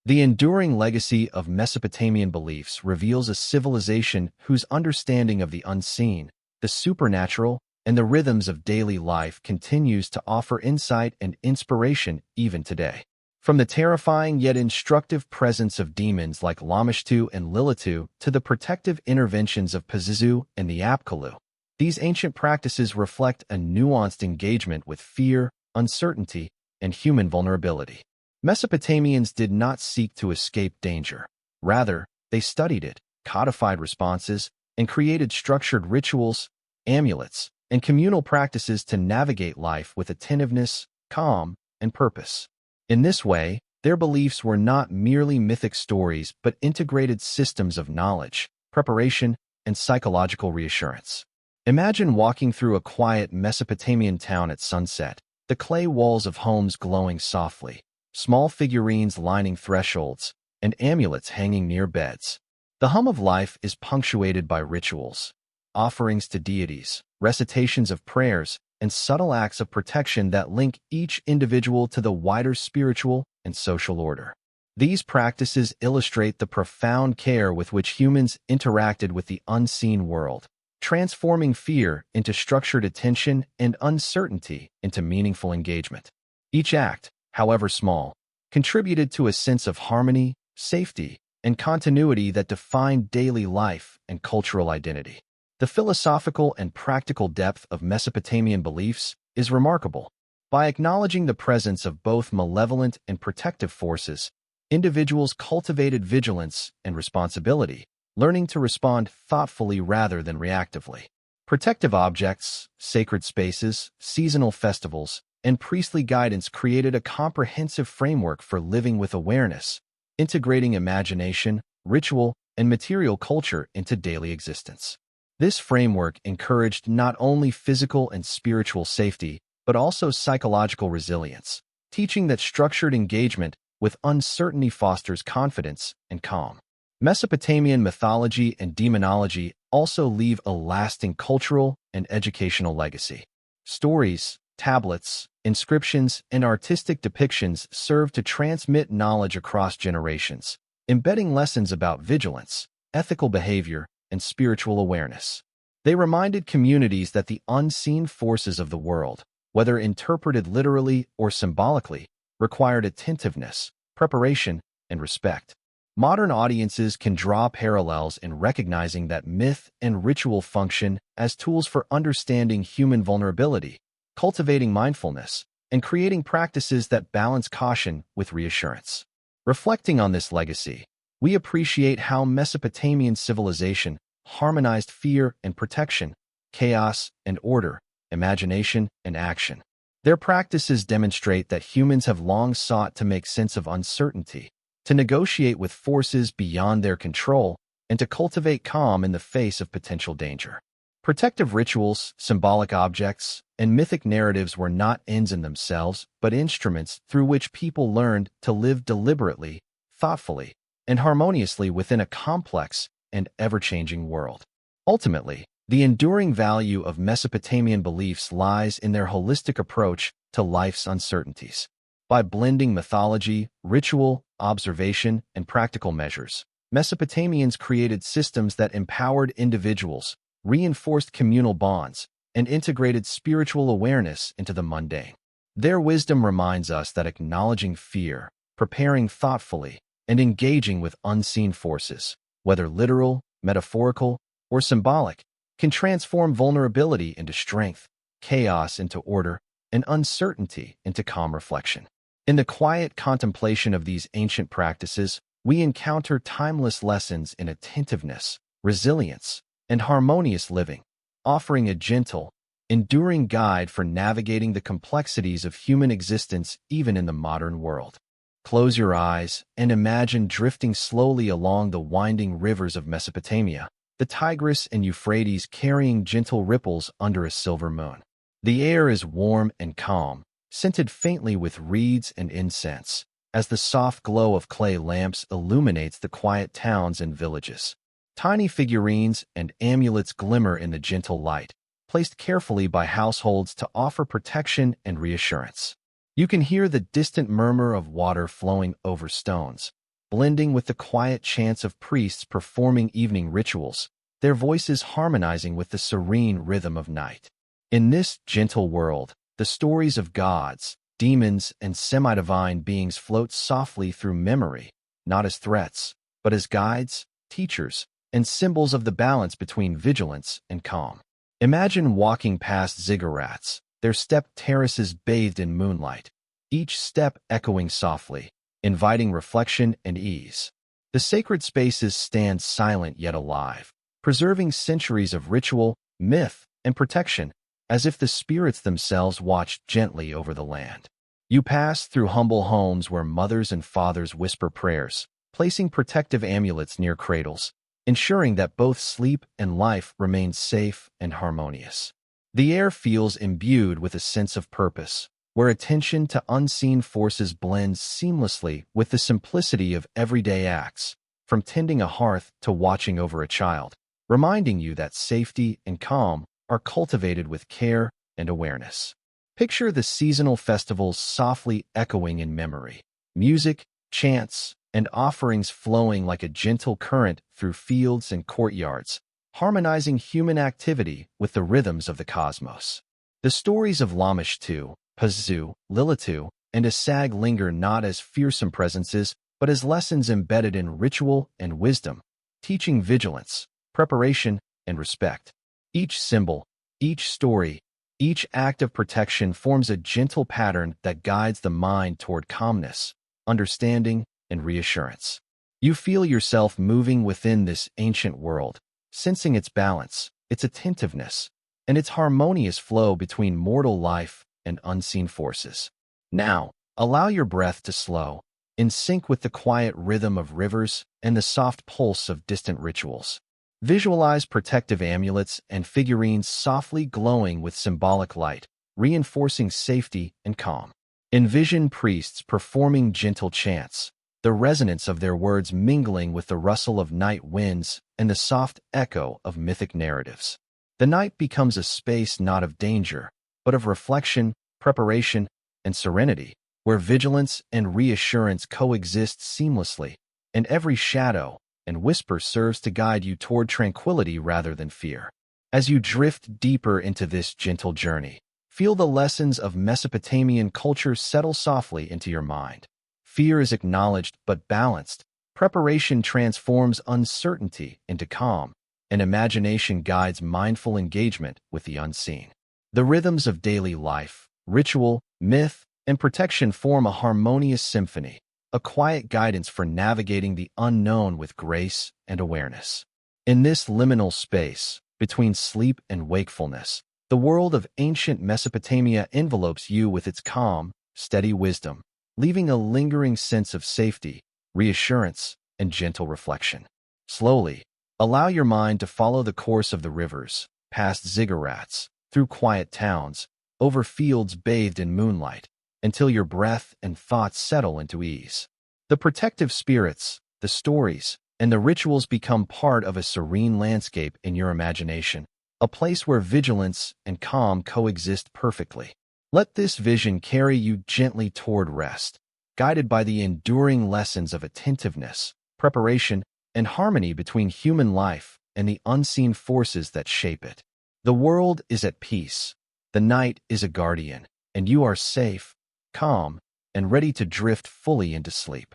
The enduring legacy of Mesopotamian beliefs reveals a civilization whose understanding of the unseen, the supernatural, and the rhythms of daily life continues to offer insight and inspiration even today. From the terrifying yet instructive presence of demons like Lamashtu and Lilitu to the protective interventions of Pazuzu and the Apkallu, these ancient practices reflect a nuanced engagement with fear, uncertainty, and human vulnerability. Mesopotamians did not seek to escape danger. Rather, they studied it, codified responses, and created structured rituals, amulets, and communal practices to navigate life with attentiveness, calm, and purpose. In this way, their beliefs were not merely mythic stories but integrated systems of knowledge, preparation, and psychological reassurance. Imagine walking through a quiet Mesopotamian town at sunset, the clay walls of homes glowing softly, small figurines lining thresholds, and amulets hanging near beds. The hum of life is punctuated by rituals, offerings to deities, recitations of prayers, and subtle acts of protection that link each individual to the wider spiritual and social order. These practices illustrate the profound care with which humans interacted with the unseen world, transforming fear into structured attention and uncertainty into meaningful engagement. Each act, however small, contributed to a sense of harmony, safety, and continuity that defined daily life and cultural identity. The philosophical and practical depth of Mesopotamian beliefs is remarkable. By acknowledging the presence of both malevolent and protective forces, individuals cultivated vigilance and responsibility, learning to respond thoughtfully rather than reactively. Protective objects, sacred spaces, seasonal festivals, and priestly guidance created a comprehensive framework for living with awareness, integrating imagination, ritual, and material culture into daily existence. This framework encouraged not only physical and spiritual safety, but also psychological resilience, teaching that structured engagement with uncertainty fosters confidence and calm. Mesopotamian mythology and demonology also leave a lasting cultural and educational legacy. Stories, tablets, inscriptions, and artistic depictions serve to transmit knowledge across generations, embedding lessons about vigilance, ethical behavior, and spiritual awareness. They reminded communities that the unseen forces of the world, whether interpreted literally or symbolically, required attentiveness, preparation, and respect. Modern audiences can draw parallels in recognizing that myth and ritual function as tools for understanding human vulnerability, cultivating mindfulness, and creating practices that balance caution with reassurance. Reflecting on this legacy, we appreciate how Mesopotamian civilization harmonized fear and protection, chaos and order, imagination and action. Their practices demonstrate that humans have long sought to make sense of uncertainty, to negotiate with forces beyond their control, and to cultivate calm in the face of potential danger. Protective rituals, symbolic objects, and mythic narratives were not ends in themselves, but instruments through which people learned to live deliberately, thoughtfully, and harmoniously within a complex and ever-changing world. Ultimately, the enduring value of Mesopotamian beliefs lies in their holistic approach to life's uncertainties. By blending mythology, ritual, observation, and practical measures, Mesopotamians created systems that empowered individuals, reinforced communal bonds, and integrated spiritual awareness into the mundane. Their wisdom reminds us that acknowledging fear, preparing thoughtfully, and engaging with unseen forces, whether literal, metaphorical, or symbolic, can transform vulnerability into strength, chaos into order, and uncertainty into calm reflection. In the quiet contemplation of these ancient practices, we encounter timeless lessons in attentiveness, resilience, and harmonious living, offering a gentle, enduring guide for navigating the complexities of human existence even in the modern world. Close your eyes and imagine drifting slowly along the winding rivers of Mesopotamia, the Tigris and Euphrates carrying gentle ripples under a silver moon. The air is warm and calm, scented faintly with reeds and incense, as the soft glow of clay lamps illuminates the quiet towns and villages. Tiny figurines and amulets glimmer in the gentle light, placed carefully by households to offer protection and reassurance. You can hear the distant murmur of water flowing over stones, blending with the quiet chants of priests performing evening rituals, their voices harmonizing with the serene rhythm of night. In this gentle world, the stories of gods, demons, and semi-divine beings float softly through memory, not as threats, but as guides, teachers, and symbols of the balance between vigilance and calm. Imagine walking past ziggurats, their step terraces bathed in moonlight, each step echoing softly, inviting reflection and ease. The sacred spaces stand silent yet alive, preserving centuries of ritual, myth, and protection, as if the spirits themselves watched gently over the land. You pass through humble homes where mothers and fathers whisper prayers, placing protective amulets near cradles, ensuring that both sleep and life remain safe and harmonious. The air feels imbued with a sense of purpose, where attention to unseen forces blends seamlessly with the simplicity of everyday acts, from tending a hearth to watching over a child, reminding you that safety and calm are cultivated with care and awareness. Picture the seasonal festivals softly echoing in memory, music, chants, and offerings flowing like a gentle current through fields and courtyards, harmonizing human activity with the rhythms of the cosmos. The stories of Lamashtu, Pazuzu, Lilitu, and Asag linger not as fearsome presences, but as lessons embedded in ritual and wisdom, teaching vigilance, preparation, and respect. Each symbol, each story, each act of protection forms a gentle pattern that guides the mind toward calmness, understanding, and reassurance. You feel yourself moving within this ancient world, sensing its balance, its attentiveness, and its harmonious flow between mortal life and unseen forces. Now, allow your breath to slow, in sync with the quiet rhythm of rivers and the soft pulse of distant rituals. Visualize protective amulets and figurines softly glowing with symbolic light, reinforcing safety and calm. Envision priests performing gentle chants, the resonance of their words mingling with the rustle of night winds and the soft echo of mythic narratives. The night becomes a space not of danger, but of reflection, preparation, and serenity, where vigilance and reassurance coexist seamlessly, and every shadow and whisper serves to guide you toward tranquility rather than fear. As you drift deeper into this gentle journey, feel the lessons of Mesopotamian culture settle softly into your mind. Fear is acknowledged but balanced. Preparation transforms uncertainty into calm, and imagination guides mindful engagement with the unseen. The rhythms of daily life, ritual, myth, and protection form a harmonious symphony, a quiet guidance for navigating the unknown with grace and awareness. In this liminal space, between sleep and wakefulness, the world of ancient Mesopotamia envelopes you with its calm, steady wisdom, leaving a lingering sense of safety, reassurance, and gentle reflection. Slowly, allow your mind to follow the course of the rivers, past ziggurats, through quiet towns, over fields bathed in moonlight, until your breath and thoughts settle into ease. The protective spirits, the stories, and the rituals become part of a serene landscape in your imagination, a place where vigilance and calm coexist perfectly. Let this vision carry you gently toward rest, guided by the enduring lessons of attentiveness, preparation, and harmony between human life and the unseen forces that shape it. The world is at peace, the night is a guardian, and you are safe, calm, and ready to drift fully into sleep.